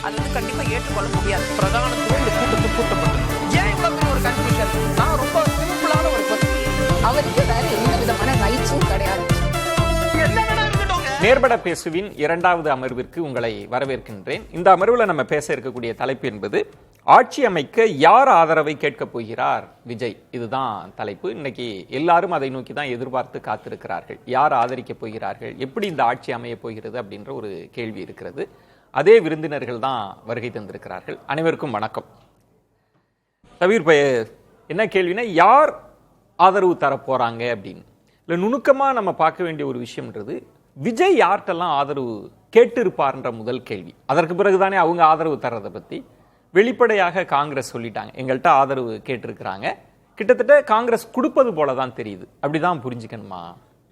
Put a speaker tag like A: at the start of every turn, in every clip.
A: அது வந்து கண்டிப்பா ஏற்றுக்கொள்ள முடியாது. பிரதான தூண்டு கூட்டத்துக்கு கூட்டப்பட்டது. ஏன் இவ்வளவு பெரிய ஒரு கன்ஃபியூஷன்? நான் ரொம்ப சிம்பிளான ஒரு கொஸ்டின்.
B: அவருக்கு வேற எந்த விதமான ரைட்ஸும் கிடையாது.
C: நேர்பட பேசுவின் 2வது அமர்விற்கு உங்களை வரவேற்கின்றேன். இந்த அமர்வில் நம்ம பேச இருக்கக்கூடிய தலைப்பு என்பது ஆட்சி அமைக்க யார் ஆதரவை கேட்கப் போகிறார் விஜய். இதுதான் தலைப்பு. இன்னைக்கு எல்லாரும் அதை நோக்கி தான் எதிர்பார்த்து காத்திருக்கிறார்கள். யார் ஆதரிக்க போகிறார்கள், எப்படி இந்த ஆட்சி அமைய போகிறது அப்படின்ற ஒரு கேள்வி இருக்கிறது. அதே விருந்தினர்கள் தான் வருகை தந்திருக்கிறார்கள். அனைவருக்கும் வணக்கம். என்ன கேள்வினா, யார் ஆதரவு தர போறாங்க அப்படின்னு இல்லை, நுணுக்கமா நம்ம பார்க்க வேண்டிய ஒரு விஷயம்ன்றது விஜய் யார்கிட்டெல்லாம் ஆதரவு கேட்டு இருப்பார்ன்ற முதல் கேள்வி. அதற்கு பிறகுதானே அவங்க ஆதரவு தர்றதை பத்தி வெளிப்படையாக காங்கிரஸ் சொல்லிட்டாங்க, எங்கள்கிட்ட ஆதரவு கேட்டிருக்கிறாங்க. கிட்டத்தட்ட காங்கிரஸ் கொடுப்பது போலதான் தெரியுது. அப்படிதான் புரிஞ்சுக்கணுமா?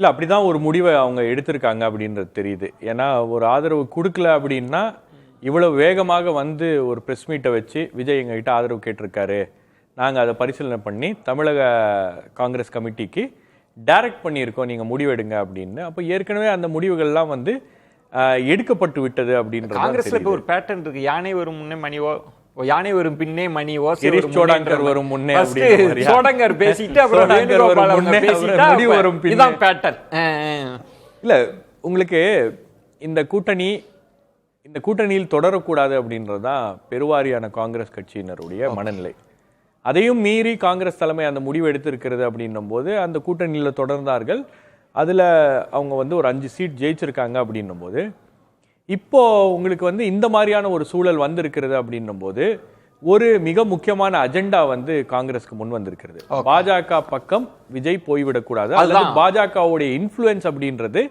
D: இல்ல, அப்படிதான் ஒரு முடிவை அவங்க எடுத்திருக்காங்க அப்படின்றது தெரியுது. ஏன்னா ஒரு ஆதரவு கொடுக்கல அப்படின்னா இவ்வளவு வேகமாக வந்து ஒரு பிரஸ் மீட்டை வச்சு விஜய் எங்ககிட்ட ஆதரவு கேட்டிருக்காரு, நாங்க அதை பரிசீலனை பண்ணி தமிழக காங்கிரஸ் கமிட்டிக்கு டைரக்ட் பண்ணியிருக்கோம், நீங்க முடிவெடுங்க அப்படின்னு. அப்போ ஏற்கனவே அந்த முடிவுகள்லாம் வந்து எடுக்கப்பட்டு விட்டது அப்படின்றது.
C: காங்கிரஸ்ல இப்போ ஒரு பேட்டர்ன் இருக்கு. யானை வரும் முன்னே மணிவோ, யானை வரும் பின்னே மணிவோ,
D: சோடங்கர் வரும் முன்னே,
C: சோடங்கர் பேசிட்டு அப்புறம்
D: முடி வரும் பின்னே
C: பேட்டர்ன்.
D: இல்ல, உங்களுக்கு இந்த கூட்டணியில் தொடரக்கூடாது அப்படின்றதுதான் பெருவாரியான காங்கிரஸ் கட்சியினருடைய மனநிலை. அதையும் மீறி காங்கிரஸ் தலைமை அந்த முடிவு எடுத்திருக்கிறது அப்படின்னும் போது அந்த கூட்டணியில் தொடர்ந்தார்கள். அதில் அவங்க வந்து ஒரு 5 சீட் ஜெயிச்சிருக்காங்க அப்படின்னும் போது இப்போ உங்களுக்கு வந்து இந்த மாதிரியான ஒரு சூழல் வந்திருக்கிறது அப்படின்னும் போது ஒரு மிக முக்கியமான அஜெண்டா வந்து காங்கிரஸ்க்கு முன் வந்திருக்கிறது. பாஜக பக்கம் விஜய் போய்விடக்கூடாது, அல்லது பாஜகவுடைய இன்ஃப்ளூயன்ஸ் அப்படின்றது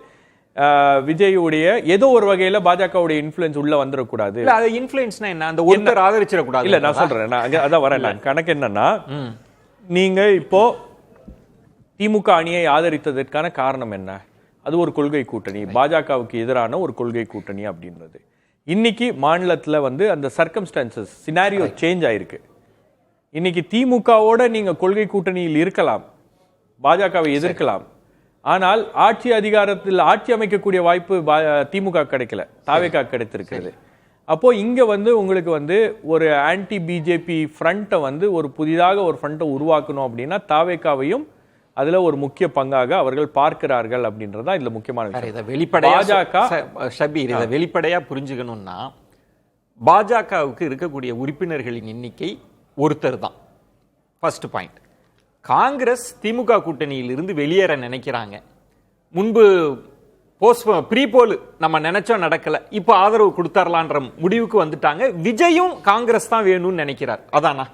D: விஜயுடைய ஏதோ ஒரு வகையில பாஜகவுடைய இன்ஃப்ளூயன்ஸ் உள்ள வந்துடக்கூடாது.
C: இன்ஃப்ளூயன்ஸ்னா என்ன? அந்த ஒருத்தர் ஆதரிச்சிடக்கூடாது.
D: இல்ல, நான் சொல்றேன், அதான் வரேன். கணக்கு என்னன்னா, நீங்க இப்போ திமுக அணியை ஆதரித்ததற்கான காரணம் என்ன? அது ஒரு கொள்கை கூட்டணி, பாஜகவுக்கு எதிரான ஒரு கொள்கை கூட்டணி அப்படின்றது. இன்னைக்கு மாநிலத்துல வந்து அந்த சர்க்கம்ஸ்டான்சஸ் சினாரியோ சேஞ்ச் ஆயிருக்கு. இன்னைக்கு திமுகவோட நீங்க கொள்கை கூட்டணியில் இருக்கலாம், பாஜகவை எதிர்க்கலாம், ஆனால் அதிகாரத்தில் ஆட்சி அமைக்கக்கூடிய வாய்ப்பு திமுக கிடைக்கல, தாவேகா கிடைத்திருக்கிறது. அப்போ இங்க வந்து உங்களுக்கு வந்து ஒரு ஆன்டி பிஜேபி ஃப்ரண்ட்டை வந்து ஒரு புதிதாக ஒரு ஃப்ரண்ட்டை உருவாக்கணும் அப்படின்னா தாவேகாவையும் அதுல ஒரு முக்கிய பங்காக அவர்கள் பார்க்கிறார்கள் அப்படின்றதா இதுல முக்கியமான
C: விஷயம். வெளிப்படையா புரிஞ்சுக்கணும்னா, பாஜகவுக்கு இருக்கக்கூடிய உறுப்பினர்களின் எண்ணிக்கை ஒருத்தர் தான். First point. காங்கிரஸ் திமுக கூட்டணியில் இருந்து வெளியேற நினைக்கிறாங்க. முன்பு ப்ரீபோல் நம்ம நினைச்சோம், நடக்கல, இப்ப ஆதரவு கொடுத்தரலான்ற முடிவுக்கு வந்துட்டாங்க. விஜயும் காங்கிரஸ் தான் வேணும்னு நினைக்கிறார். அதானா?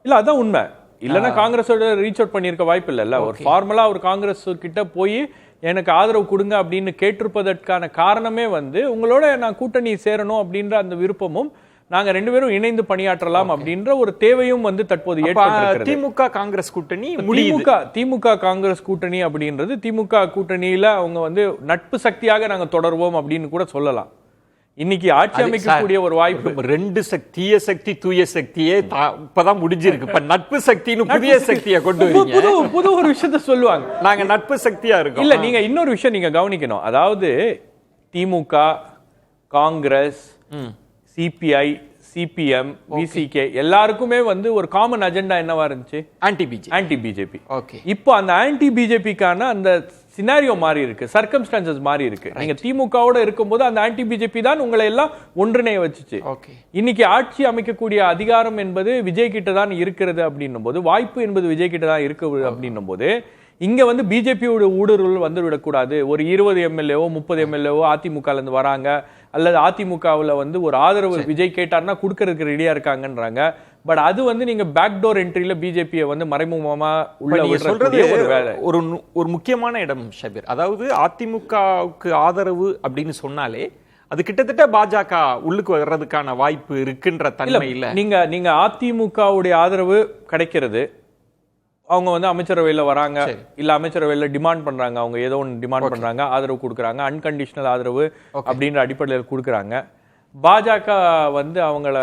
D: இல்ல, அதான் உண்மை. இல்லன்னா காங்கிரஸோட ரீச் அவுட் பண்ணிருக்க வாய்ப்பு இல்ல. ஒரு ஃபார்மலா ஒரு காங்கிரஸ் கிட்ட போய் எனக்கு ஆதரவு கொடுங்க அப்படின்னு கேட்டிருப்பதற்கான காரணமே வந்து உங்களோட நான் கூட்டணி சேரணும் அப்படின்ற அந்த விருப்பமும், நாங்க 2 பேரும் இணைந்து பணியாற்றலாம் அப்படின்ற ஒரு தேவையும் வந்து தற்போது ஏற்பட்டிருக்கிறது.
C: திமுக காங்கிரஸ் கூட்டணி,
D: திமுக காங்கிரஸ் கூட்டணி அப்படின்றது திமுக கூட்டணியில அவங்க வந்து நட்பு சக்தியாக நாங்க தொடர்வோம் அப்படின்னு கூட சொல்லலாம். இன்னைக்கு ஆட்சி அமைக்கக்கூடிய ஒரு வாய்ப்பு.
C: 2 தீய சக்தி தூய சக்தியே இப்பதான் முடிஞ்சிருக்கு. இப்ப நட்பு சக்தின்னு புதிய சக்தியை கொண்டு வரீங்க.
D: புது ஒரு விஷயத்த சொல்லுவாங்க,
C: நாங்க நட்பு சக்தியா இருக்கோம்.
D: இல்ல, நீங்க இன்னொரு விஷயம் நீங்க கவனிக்கணும். அதாவது திமுக, காங்கிரஸ், சிபிஐ, சிபிஎம், விசிகே எல்லாருக்குமே வந்து ஒரு காமன் அஜெண்டா என்னவா இருந்துச்சு? Anti BJP. இப்போ அந்த ஆன்டி பிஜேபிக்கான அந்த சினாரியோ மாறி இருக்கு, சர்க்கம்ஸ்டான்சஸ் மாறி இருக்கு. நீங்க திமுகவோட இருக்கும்போது அந்த ஆன்டி பிஜேபி தான் உங்களை எல்லாம் ஒன்றிணைய வச்சுச்சு. இன்னைக்கு ஆட்சி அமைக்கக்கூடிய அதிகாரம் என்பது விஜய் கிட்ட தான் இருக்கிறது அப்படின்னும் போது, வாய்ப்பு என்பது விஜய் கிட்ட தான் இருக்கு அப்படின்னும் போது, இங்க வந்து பிஜேபியோட ஊடுருவல் வந்து விடக்கூடாது. ஒரு 20 எம்எல்ஏவோ 30 எம்எல்ஏவோ அதிமுக இருந்து வராங்க, அல்லது அதிமுகவில் வந்து ஒரு ஆதரவு விஜய் கேட்டார்னா கொடுக்கறதுக்கு ரெடியா இருக்காங்கன்றாங்க. பட் அது வந்து நீங்க பேக்டோர் என்ட்ரியில பிஜேபியை வந்து மறைமுகமா உள்ள சொல்றது ஒரு வேலை.
C: ஒரு முக்கியமான இடம் ஷபீர். அதாவது அதிமுகவுக்கு ஆதரவு அப்படின்னு சொன்னாலே அது கிட்டத்தட்ட பாஜக உள்ளுக்கு வர்றதுக்கான வாய்ப்பு இருக்குன்ற தன்மை இல்ல.
D: நீங்க அதிமுகவுடைய ஆதரவு கிடைக்கிறது, அவங்க வந்து அமைச்சரவையில் வராங்க, இல்ல அமைச்சரவையில் டிமாண்ட் பண்றாங்க, அவங்க ஏதோ ஒன்று டிமாண்ட் பண்றாங்க, ஆதரவு கொடுக்குறாங்க, அன்கண்டிஷனல் ஆதரவு அப்படின்ற அடிப்படையில் கொடுக்குறாங்க. பாஜக வந்து அவங்கள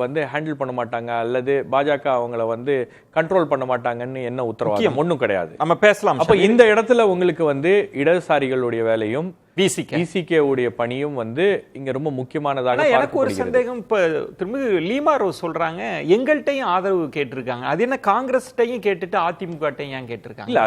D: வந்து ஹேண்டில் பண்ண மாட்டாங்க அல்லது பாஜக அவங்கள வந்து கண்ட்ரோல் பண்ண மாட்டாங்கன்னு என்ன உத்தரவாதம் ஒன்றும் கிடையாது.
C: நம்ம பேசலாம்.
D: அப்ப இந்த இடத்துல உங்களுக்கு வந்து இடதுசாரிகளுடைய வேலையும் விசிகே உடைய பணியும் வந்து இங்க ரொம்ப முக்கியமானதாக.
C: எனக்கு ஒரு சந்தேகம், இப்ப திரும்ப லீமா ரோஸ் சொல்றாங்க எங்கள்கிட்டையும் ஆதரவு கேட்டிருக்காங்க, அது என்ன காங்கிரஸ்டையும் கேட்டுட்டு அதிமுகட்டையும் ஏன் கேட்டிருக்காங்க?
D: இல்ல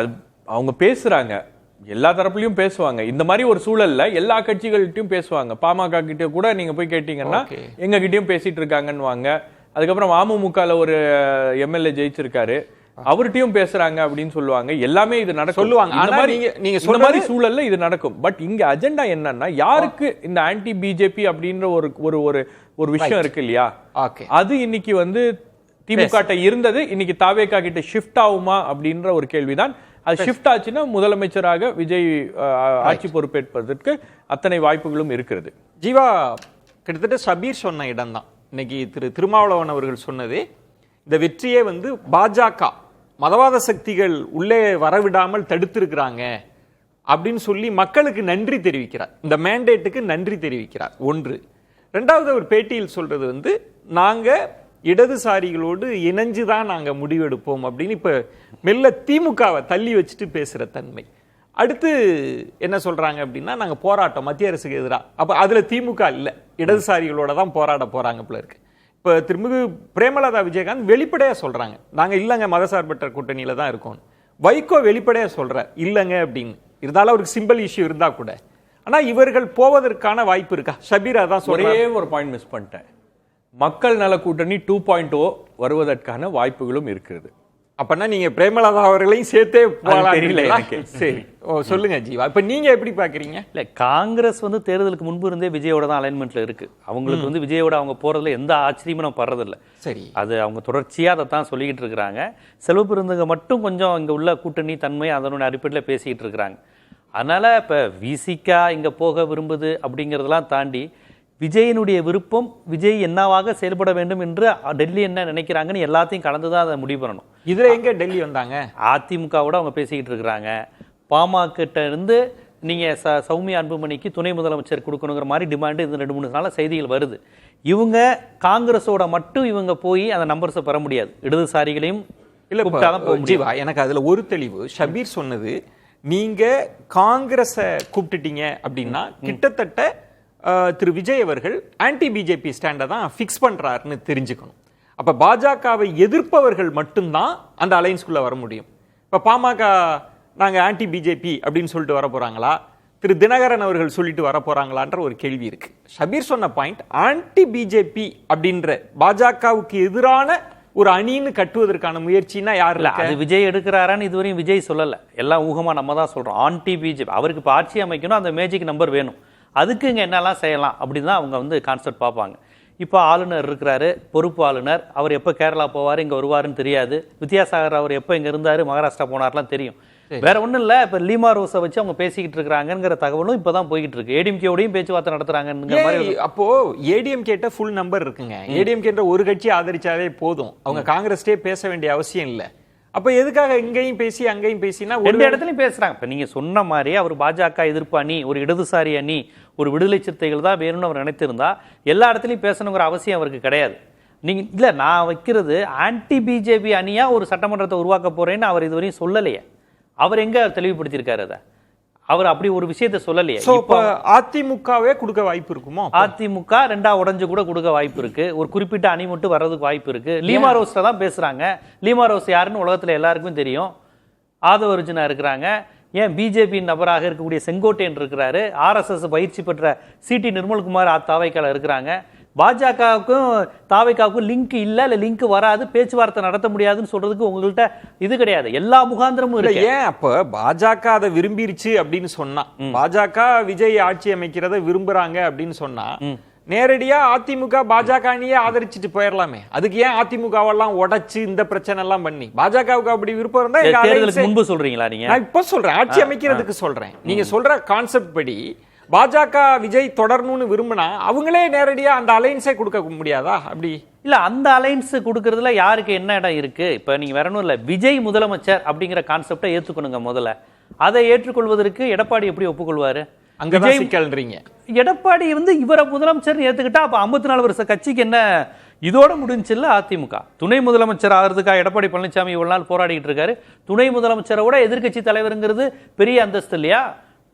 D: அவங்க பேசுறாங்க, எல்லா தரப்புலயும் பேசுவாங்க. இந்த மாதிரி ஒரு சூழல்ல எல்லா கட்சிகள்கிட்டயும் பேசுவாங்க. பாமக கிட்ட கூட நீங்க போய் கேட்டீங்கன்னா எங்க கிட்டயும் பேசிட்டு இருக்காங்கன்னு வாங்க. அதுக்கப்புறம் அமமுகல ஒரு எம்எல்ஏ ஜெயிச்சிருக்காரு, அவர்கிட்டயும் பேசுறாங்க அப்படின்னு சொல்லுவாங்க. எல்லாமே இது நடக்கும் சொல்லுவாங்க. ஆனா நீங்க சொல்ற மாதிரி சூழல்ல இது நடக்கும். பட் இங்க அஜெண்டா என்னன்னா, யாருக்கு இந்த ஆன்டி பிஜேபி அப்படின்ற ஒரு ஒரு ஒரு விஷயம் இருக்கு இல்லையா, அது இன்னைக்கு வந்து திமுக இருந்தது, இன்னைக்கு தாவேகா கிட்ட ஷிஃப்ட் ஆகுமா அப்படின்ற ஒரு கேள்விதான். அது ஷிஃப்ட் ஆச்சுன்னா முதலமைச்சராக விஜய் ஆட்சி பொறுப்பேற்பதற்கு அத்தனை வாய்ப்புகளும் இருக்கிறது.
C: ஜீவா, கிட்டத்தட்ட ஷபீர் சொன்ன இடம் தான் இன்னைக்கு திருமாவளவன் அவர்கள் சொன்னதே. இந்த வெற்றியே வந்து பாஜக மதவாத சக்திகள் உள்ளே வரவிடாமல் தடுத்திருக்கிறாங்க அப்படின்னு சொல்லி மக்களுக்கு நன்றி தெரிவிக்கிறார். இந்த மேண்டேட்டுக்கு நன்றி தெரிவிக்கிறார். ஒன்று. ரெண்டாவது, ஒரு பேட்டியில் சொல்றது வந்து நாங்க இடதுசாரிகளோடு இணைஞ்சுதான் நாங்க முடிவெடுப்போம் அப்படின்னு இப்ப மெல்ல திமுகவை தள்ளி வச்சுட்டு பேசுற தன்மை. அடுத்து என்ன சொல்றாங்க அப்படின்னா, நாங்க போராட்டம் மத்திய அரசுக்கு எதிராக. அப்ப அதுல திமுக இல்ல, இடதுசாரிகளோட தான் போராட போறாங்க போல இருக்கு. இப்ப திரும்ப பிரேமலதா விஜயகாந்த் வெளிப்படையா சொல்றாங்க, நாங்க இல்லங்க மதசார்பற்ற கூட்டணியில தான் இருக்கோம். வைகோ வெளிப்படையா சொல்ற இல்லங்க அப்படின்னு. இருந்தாலும் அவருக்கு சிம்பிள் இஷ்யூ இருந்தா கூட, ஆனா இவர்கள் போவதற்கான வாய்ப்பு இருக்கா? ஷபீரா தான்
D: ஒரே ஒரு பாயிண்ட் மிஸ் பண்ணிட்டேன். மக்கள் நல கூட்டணி 2.0 வருவதற்கான வாய்ப்புகளும் இருக்கிறது.
C: அப்பனா நீங்க பிரேமலதா அவர்களையும் சேர்த்தே தெரியல. சரி, சொல்லுங்க ஜீவா, இப்ப நீங்க எப்படி பாக்குறீங்க?
E: இல்ல, காங்கிரஸ் வந்து தேர்தலுக்கு முன்பு இருந்தே விஜயோட தான் அலைன்மெண்ட்ல இருக்கு. அவங்களுக்கு வந்து விஜயோட அவங்க போறதுல எந்த ஆச்சரியமும் நம்ம படுறதில்ல. சரி, அது அவங்க தொடர்ச்சியா அதை தான் சொல்லிக்கிட்டு இருக்கிறாங்க. செல்வப்பிறந்தவங்க மட்டும் கொஞ்சம் இங்க உள்ள கூட்டணி தன்மை அதனுடைய அடிப்படையில் பேசிக்கிட்டு இருக்கிறாங்க. அதனால இப்ப விசிகா இங்க போக விரும்புது அப்படிங்கிறதெல்லாம் தாண்டி விஜயனுடைய விருப்பம், விஜய் என்னவாக செயல்பட வேண்டும் என்று டெல்லி என்ன நினைக்கிறாங்கன்னு எல்லாத்தையும் கலந்துதான் அதை முடிவு பண்ணணும்.
C: இதுல எங்க டெல்லி வந்தாங்க?
E: அதிமுகவோட அவங்க பேசிக்கிட்டு இருக்கிறாங்க. பாமக இருந்து நீங்க சௌமியா அன்புமணிக்கு துணை முதலமைச்சர் கொடுக்கணுங்கிற மாதிரி டிமாண்டு இந்த 2-3 நாளா செய்திகள் வருது. இவங்க காங்கிரஸோட மட்டும் இவங்க போய் அந்த நம்பர்ஸை பெற முடியாது. இடதுசாரிகளையும்
C: ஜீவா, எனக்கு அதுல ஒரு தெளிவு. ஷபீர் சொன்னது, நீங்க காங்கிரஸை கூப்பிட்டுட்டீங்க அப்படின்னா கிட்டத்தட்ட திரு விஜய் அவர்கள் ஆன்டி பிஜேபி ஸ்டாண்டை தான் ஃபிக்ஸ் பண்றாருன்னு தெரிஞ்சுக்கணும். அப்ப பாஜகவை எதிர்ப்பவர்கள் மட்டும்தான் அந்த அலைன்ஸ்குள்ள வர முடியும். இப்ப பாமக நாங்க ஆன்டி பிஜேபி அப்படின்னு சொல்லிட்டு வர போறாங்களா, திரு தினகரன் அவர்கள் சொல்லிட்டு வர போறாங்களான்ற ஒரு கேள்வி இருக்கு. ஷபீர் சொன்ன பாயிண்ட், ஆன்டி பிஜேபி அப்படின்ற பாஜகவுக்கு எதிரான ஒரு அணின்னு கட்டுவதற்கான முயற்சினா யாரு இல்ல,
E: அது விஜய் எடுக்கிறாரான்னு இதுவரையும் விஜய் சொல்லல. எல்லாம் ஊகமா நம்ம தான் சொல்றோம். ஆன்டி பிஜேபி, அவருக்கு இப்ப ஆட்சி அமைக்கணும், அந்த மேஜிக் நம்பர் வேணும், அதுக்கு இங்கே என்னெல்லாம் செய்யலாம் அப்படின்னு தான் அவங்க வந்து கான்செப்ட் பார்ப்பாங்க. இப்போ ஆளுநர் இருக்கிறாரு, பொறுப்பு ஆளுநர், அவர் எப்போ கேரளா போவார் இங்கே வருவாருன்னு தெரியாது. வித்யாசாகர் அவர் எப்போ இங்கே இருந்தார், மகாராஷ்டிரா போனார்லாம் தெரியும். வேற ஒன்றும் இல்லை. இப்போ லீமா ரோஸை வச்சு அவங்க பேசிக்கிட்டு இருக்கிறாங்கிற தகவலும் இப்போ தான் போய்கிட்டு இருக்கு. ஏடிஎம்கேயோடையும் பேச்சுவார்த்தை நடத்துறாங்கிற மாதிரி.
C: அப்போ ஏடிஎம்கேட்ட ஃபுல் நம்பர் இருக்குங்க. ஏடிஎம்கேன்ற ஒரு கட்சி ஆதரிச்சாலே போதும், அவங்க காங்கிரஸ்டே பேச வேண்டிய அவசியம் இல்லை. அப்ப எதுக்காக இங்கேயும் பேசி அங்கேயும் பேசினா
E: ரெண்டு இடத்துலையும் பேசுறாங்க. இப்ப நீங்க சொன்ன மாதிரி அவர் பாஜக எதிர்ப்பு அணி, ஒரு இடதுசாரி அணி, ஒரு விடுதலை சிறுத்தைகள் தான் வேணும்னு அவர் நினைத்திருந்தா எல்லா இடத்துலையும் பேசணுங்கிற அவசியம் அவருக்கு கிடையாது. நீங்க இல்ல, நான் வைக்கிறது ஆன்டி பிஜேபி அணியா ஒரு சட்டமன்றத்தை உருவாக்க போறேன்னு அவர் இதுவரையும் சொல்லலையே. அவர் எங்க தெளிவுபடுத்தியிருக்காரு அதை? அவர் அப்படி ஒரு விஷயத்தை சொல்லலையே.
C: அதிமுகவே கொடுக்க வாய்ப்பு இருக்குமோ?
E: அதிமுக ரெண்டா உடஞ்சு கூட கொடுக்க வாய்ப்பு இருக்கு. ஒரு குறிப்பிட்ட அணி மட்டும் வர்றதுக்கு வாய்ப்பு இருக்கு. லீமா ரோஸ்ல தான் பேசுறாங்க. லீமா ரோஸ் யாருன்னு உலகத்துல எல்லாருக்கும் தெரியும். ஆதவ அர்ஜுனா இருக்கிறாங்க. ஏன் பிஜேபி நபராக இருக்கக்கூடிய செங்கோட்டையன் இருக்கிறாரு. RSS பயிற்சி பெற்ற சிடி நிர்மல்குமார் தாவைக்கால இருக்கிறாங்க. பாஜகவுக்கும் தாவைக்காவுக்கும் லிங்க் இல்ல லிங்க் வராது, பேச்சுவார்த்தை நடத்த முடியாதுன்னு சொல்றதுக்கு உங்கள்கிட்ட இது கிடையாது. எல்லா முகாந்திரமும் இருக்கு.
C: ஏன் அப்ப பாஜக அதை விரும்பிருச்சு அப்படின்னு சொன்னா, பாஜக விஜய் ஆட்சி அமைக்கிறத விரும்புறாங்க அப்படின்னு சொன்னா, நேரடியா அதிமுக பாஜக அணியே ஆதரிச்சுட்டு போயிடலாமே. அதுக்கு ஏன் அதிமுகவெல்லாம் உடைச்சு இந்த பிரச்சனை எல்லாம் பண்ணி? பாஜகவுக்கு அப்படி விருப்பம் இருந்தா
E: முன்பு சொல்றீங்களா நீங்க?
C: நான் இப்ப சொல்றேன், ஆட்சி அமைக்கிறதுக்கு சொல்றேன். நீங்க சொல்ற கான்செப்ட் படி பாஜக விஜய் தொடரணும்னு விரும்பினா அவங்களே நேரடியா அந்த அலைன்ஸே கொடுக்க முடியாதா? அப்படி
E: இல்ல, அந்த அலைன்ஸ் கொடுக்கறதுல யாருக்கு என்ன இடம் இருக்கு? இப்ப நீங்க வரணும் இல்ல, விஜய் முதலமைச்சர் அப்படிங்கிற கான்செப்டை ஏத்துக்கணுங்க முதல்ல. அதை ஏற்றுக்கொள்வதற்கு எடப்பாடி எப்படி ஒப்புக்கொள்வாரு?
C: அங்கதான் சிக்கல்ன்றீங்க.
E: எடப்பாடி இவரை முதலமைச்சர் ஏத்துக்கிட்டா அப்ப 54 வருஷ கட்சிக்கு என்ன இதோட முடிஞ்சில்ல அதிமுக. துணை முதலமைச்சர் ஆகிறதுக்காக எடப்பாடி பழனிசாமி இவ்வளவு நாள் போராடிட்டு இருக்காரு. துணை முதலமைச்சரோட எதிர்க்கட்சி தலைவருங்கிறது பெரிய அந்தஸ்து இல்லையா?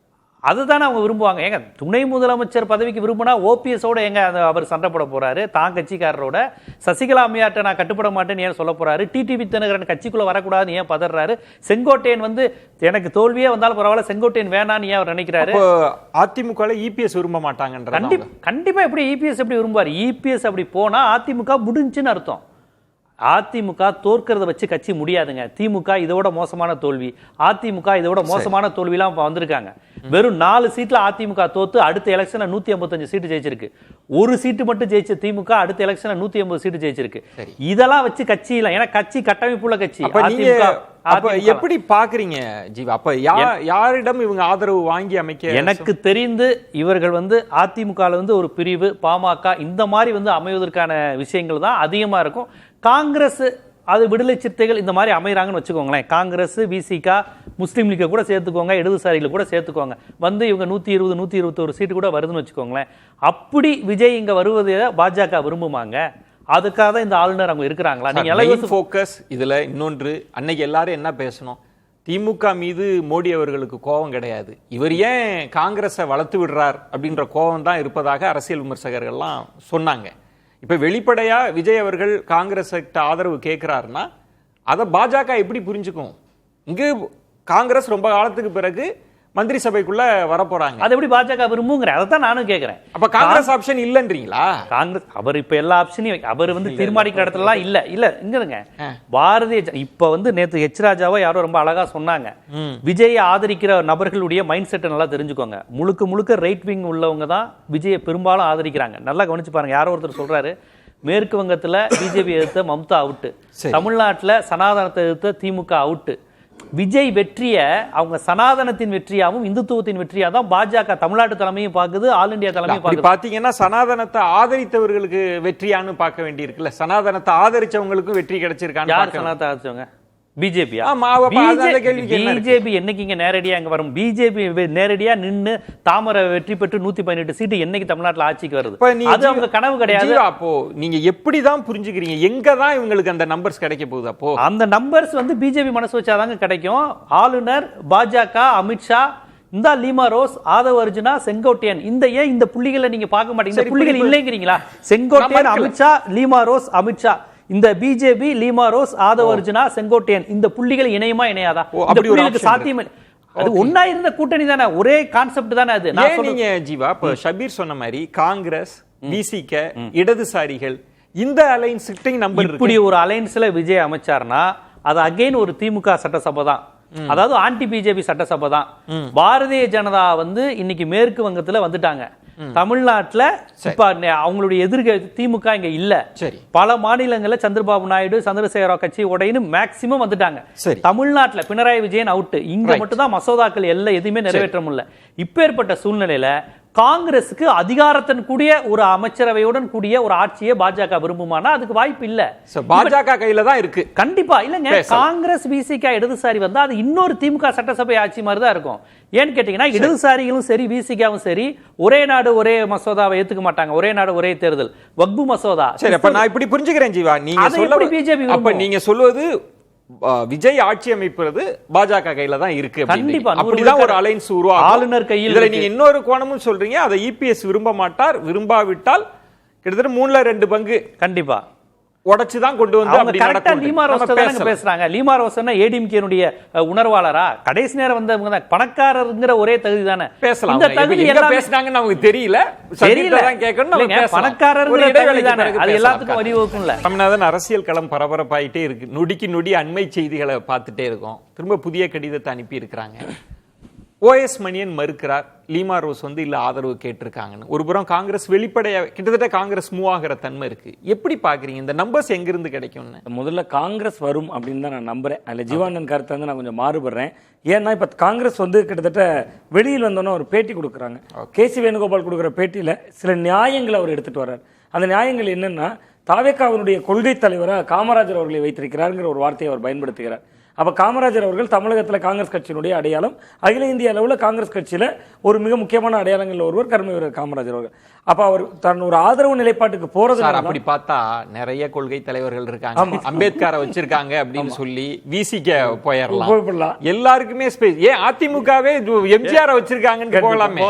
E: அதுதானே அவங்க விரும்புவாங்க. ஏங்க துணை முதலமைச்சர் பதவிக்கு விரும்பினா ஓபிஎஸோட எங்க அவர் சண்டை போட போறாரு? தான் கட்சிக்காரரோட சசிகலா அம்மையார்ட்ட நான் கட்டுப்பட மாட்டேன்னு ஏன் சொல்ல போறாரு? டிடிவி தினகரன் கட்சிக்குள்ள வரக்கூடாதுன்னு ஏன் பதறாரு? செங்கோட்டையன் வந்து எனக்கு தோல்வியே வந்தாலும் பரவாயில்ல, செங்கோட்டையன் வேணான்னு ஏன் அவர் நினைக்கிறாரு?
C: அதிமுக இபிஎஸ் விரும்ப மாட்டாங்கன்ற.
E: கண்டிப்பா எப்படி இபிஎஸ் எப்படி விரும்புவார்? இபிஎஸ் அப்படி போனா அதிமுக முடிஞ்சுன்னு அர்த்தம். அதிமுக தோற்கிறத வச்சு கட்சி முடியாதுங்க. திமுக இதோட மோசமான தோல்வி, அதிமுக இதோட மோசமான தோல்விலாம் வந்திருக்காங்க. வெறும் 4 சீட்ல அதிமுக தோத்து அடுத்த எலெக்ஷன்ல 155 சீட்டு ஜெயிச்சிருக்கு. ஒரு சீட்டு மட்டும் ஜெயிச்ச திமுக அடுத்த எலெக்ஷன்ல 180 சீட்டு ஜெயிச்சிருக்கு. இதெல்லாம் வச்சு கட்சி இல்ல, ஏன்னா கட்சி கட்டமைப்புள்ள கட்சி.
C: எப்படி பாக்குறீங்க ஜீவா? அப்ப யாரிடம் இவங்க ஆதரவு வாங்கி அமைக்க?
E: எனக்கு தெரிந்து இவர்கள் வந்து அதிமுகல வந்து ஒரு பிரிவு, பாமக இந்த மாதிரி வந்து அமைவதற்கான விஷயங்கள் தான் அதிகமா இருக்கும். காங்கிரஸ் அது விடுதலை சிறுத்தைகள் இந்த மாதிரி அமைகிறாங்கன்னு வச்சுக்கோங்களேன். காங்கிரஸ், விசிக, முஸ்லீம் லீக்கை கூட சேர்த்துக்கோங்க, இடதுசாரிகளை கூட சேர்த்துக்கோங்க, வந்து இவங்க 120 121 சீட்டு கூட வருதுன்னு வச்சுக்கோங்களேன். அப்படி விஜய் இங்க வருவதை பாஜக விரும்புமாங்க? அதுக்காக தான் இந்த ஆளுநர் அவங்க இருக்கிறாங்களா? நீங்க
C: ஃபோக்கஸ் இதுல இன்னொன்று, அன்னைக்கு எல்லாரும் என்ன பேசணும்? திமுக மீது மோடி அவர்களுக்கு கோபம் கிடையாது, இவர் ஏன் காங்கிரஸை வளர்த்து விடுறார் அப்படின்ற கோபம் தான் இருப்பதாக அரசியல் விமர்சகர்கள்லாம் சொன்னாங்க. இப்ப வெளிப்படையா விஜய் அவர்கள் காங்கிரஸுக்கு ஆதரவு கேட்கிறாருன்னா அதை பாஜக எப்படி புரிஞ்சுக்கும்? இங்கு காங்கிரஸ் ரொம்ப காலத்துக்கு பிறகு மந்திரி சபைக்குள்ள வரப்போறாங்க, அதை எப்படி பாஜக விரும்புங்கிற? அதை தான் நானும் கேட்கிறேன். அப்ப காங்கிரஸ் ஆப்ஷன் இல்லன்றீங்களா? காங்கிரஸ் அவர் இப்ப எல்லா ஆப்ஷனையும் அவர் வந்து தீர்மானிக்கிற இடத்துல இல்ல இங்கங்க பாரதிய இப்ப வந்து நேத்து எச் ராஜாவோ யாரோ ரொம்ப அழகா சொன்னாங்க, விஜயை ஆதரிக்கிற நபர்களுடைய மைண்ட் செட்டை நல்லா தெரிஞ்சுக்கோங்க. முழுக்க ரைட் விங் உள்ளவங்க தான் விஜயை பெரும்பாலும் ஆதரிக்கிறாங்க. நல்லா கவனிச்சு பாருங்க. யாரோ ஒருத்தர் சொல்றாரு, மேற்கு வங்கத்துல பிஜேபி எதிர்த்த மம்தா அவுட்டு, தமிழ்நாட்டுல சனாதனத்தை எதிர்த்த திமுக அவுட்டு. விஜய் வெற்றிய அவங்க சனாதனத்தின் வெற்றியாவும் இந்துத்துவத்தின் வெற்றியா தான் பாஜக தமிழ்நாட்டு தலைமையும் பாக்குது, ஆல் இந்தியா தலைமையும் பாக்குது. பாத்தீங்கன்னா சனாதனத்தை ஆதரித்தவர்களுக்கு வெற்றியான்னு பார்க்க வேண்டி இருக்குல்ல, சனாதனத்தை ஆதரிச்சவங்களுக்கும் வெற்றி கிடைச்சிருக்காங்க. யார் சனாதனத்தை ஆதரிச்சவங்க? பிஜேபியா? பிஜேபி என்னைக்கு இங்க நேரடியா இங்க வரும்? பிஜேபி நேரடியா நின்னு தாமரை வெற்றி பெற்று 118 சீட்டு என்னைக்கு தமிழ்நாட்டுல ஆட்சிக்கு வருது? அது அவங்க கனவு கிடையாது. அப்போ நீங்க எப்படிதான் புரிஞ்சுக்கிறீங்க எங்கதான் இவங்களுக்கு அந்த நம்பர்ஸ் கிடைக்க போகுது? அப்போ அந்த நம்பர்ஸ் வந்து பிஜேபி மனசு வச்சாதாங்க கிடைக்கும். ஆளுநர், பாஜக, அமித்ஷா, இந்த லீமா ரோஸ், ஆதவ் அர்ஜுனா, செங்கோட்டையன், இந்த ஏன் இந்த புள்ளிகளை நீங்க பார்க்க மாட்டீங்க? இந்த புள்ளிகள் இல்லைங்கிறீங்களா? செங்கோட்டையன், அமித்ஷா, லீமா ரோஸ், அமித்ஷா, இந்த BJP, Lima rose, Aadhav Arjuna, Sengottaiyan இந்த புள்ளிகள் இணையமா இணையாதா? இந்த புள்ளிகளுக்கு சாத்தியமே. அது ஒன்னா இருந்த கூட்டணி தானே, ஒரே கான்செப்ட் தானே அது. நான் சொல்றீங்க ஜீவா, இப்ப ஷபீர் சொன்ன மாதிரி காங்கிரஸ், விசிக, இடதுசாரிகள் இந்த அலைன்ஸ் நம்பர், இப்படி ஒரு அலைன்ஸ்ல விஜய் அமைச்சார்னா அது அகைன் ஒரு திமுக சட்டசபை தான், அதாவது ஆன்டி பிஜேபி சட்டசபை தான். பாரதிய ஜனதா வந்து இன்னைக்கு மேற்கு வங்கத்துல வந்துட்டாங்க. தமிழ்நாட்டுல இப்ப அவங்களுடைய எதிர்க்க திமுக இங்க இல்ல. பல மாநிலங்கள்ல சந்திரபாபு நாயுடு, சந்திரசேகர கட்சி உடையின்னு மேக்சிமம் வந்துட்டாங்க. தமிழ்நாட்டுல பினராயி விஜயன் அவுட். இங்க மட்டும் தான் மசோதாக்கள் எல்லாம் எதுவுமே நிறைவேற்ற முடியல. இப்பேற்பட்ட சூழ்நிலையில காங்கிரஸுக்கு அதிகாரத்தின் கூடிய ஒரு அமைச்சரவையுடன் கூடிய ஒரு ஆட்சியை பாஜக விரும்புமானா அதுக்கு வாய்ப்பு இல்ல. பாஜக கையில தான் இருக்கு. கண்டிப்பா இல்லங்க. காங்கிரஸ், விசிக, இடதுசாரி வந்தா அது இன்னொரு திமுக சட்டசபை ஆட்சி மாதிரி தான் இருக்கும். ஏன்னு கேட்டீங்கன்னா இடதுசாரிகளும் சரி விசிகாவும் சரி ஒரே நாடு ஒரே மசோதாவை ஏத்துக்க மாட்டாங்க. ஒரே நாடு ஒரே தேர்தல், வக்பு மசோதா. சரி, அப்ப நான் இப்படி புரிஞ்சுக்கிறேன் ஜீவா, நீங்க சொல்ல பிஜேபி, அப்ப நீங்க சொல்வது விஜய் ஆட்சி அமைப்பது பாஜக கையில தான் இருக்கு. கண்டிப்பா அப்படிதான் ஒரு அலைன்ஸ் உருவாகும் ஆளுநர் கையில். இதுல நீங்க இன்னொரு கோணமும் சொல்றீங்க, அதை இபிஎஸ் விரும்ப மாட்டார், விரும்பாவிட்டால் கிட்டத்தட்ட 3/2 பங்கு கண்டிப்பா உடைச்சுதான் கொண்டு வந்து அப்படி நடக்கும். லீமா ரோஸ் தான் பேசுறாங்க. லீமா ரோஸ்னா ஏடிஎம்கேனுடைய உணர்வாளரா? கடைசி நேரம் வந்தவங்க தான், பணக்காரர்ங்கிற ஒரே தகுதி தானே பேசலாம். இந்த தகுதி எல்லாம் பேசுனாங்கன்னு நமக்கு தெரியல, தான் கேட்கணும். பணக்காரர்ங்கிற தகுதி தானே, அது எல்லாத்துக்கும் வழிவகுக்கும்ல. தமிழ்நாடு அரசியல் களம் பரபரப்பாயிட்டே இருக்கு. நொடிக்கு நொடி அண்மை செய்திகளை பார்த்துட்டே இருக்கோம். திரும்ப புதிய கடிதத்தை அனுப்பி இருக்கிறாங்க. ஓஎஸ் மணியன் மறுக்கிறார், லீமா ரோஸ் வந்து இல்ல ஆதரவு கேட்டிருக்காங்கன்னு. ஒரு புறம் காங்கிரஸ் வெளிப்படையா கிட்டத்தட்ட காங்கிரஸ் மூவ் ஆகிற தன்மை இருக்கு. எப்படி பாக்குறீங்க இந்த நம்பர்ஸ் எங்கிருந்து கிடைக்கும்னு?
F: முதல்ல காங்கிரஸ் வரும் அப்படின்னு தான் நான் நம்புறேன். அதுல ஜீவானந்த் கருத்தை வந்து நான் கொஞ்சம் மாறுபடுறேன். ஏன்னா இப்ப காங்கிரஸ் வந்து கிட்டத்தட்ட வெளியில் வந்தோன்னா ஒரு பேட்டி கொடுக்குறாங்க. கேசி வேணுகோபால் கொடுக்குற பேட்டியில சில நியாயங்களை அவர் எடுத்துட்டு வர்றார். அந்த நியாயங்கள் என்னன்னா, தாவேகாவினுடைய கொள்கை தலைவராக காமராஜர் அவர்களை வைத்திருக்கிறாருங்கிற ஒரு வார்த்தையை அவர் பயன்படுத்துகிறார். அப்ப காமராஜர் அவர்கள் தமிழகத்துல காங்கிரஸ் கட்சியினுடைய அடையாளம், அகில இந்திய அளவுல காங்கிரஸ் கட்சியில ஒரு மிக முக்கியமான அடையாளங்கள் ஒருவர் கர்ம வீரர் காமராஜர் அவர்கள். அப்ப அவர் தன் ஒரு ஆதரவு நிலைப்பாட்டுக்கு போறது
C: அப்படி பார்த்தா நிறைய கொள்கை தலைவர்கள் இருக்காங்க, அம்பேத்கரை வச்சிருக்காங்க அப்படின்னு சொல்லி விசிக போயிடலாம், எல்லாருக்குமே ஸ்பேஸ். ஏன் அதிமுகவே எம்ஜிஆர் வச்சிருக்காங்கன்னு போகலாமே.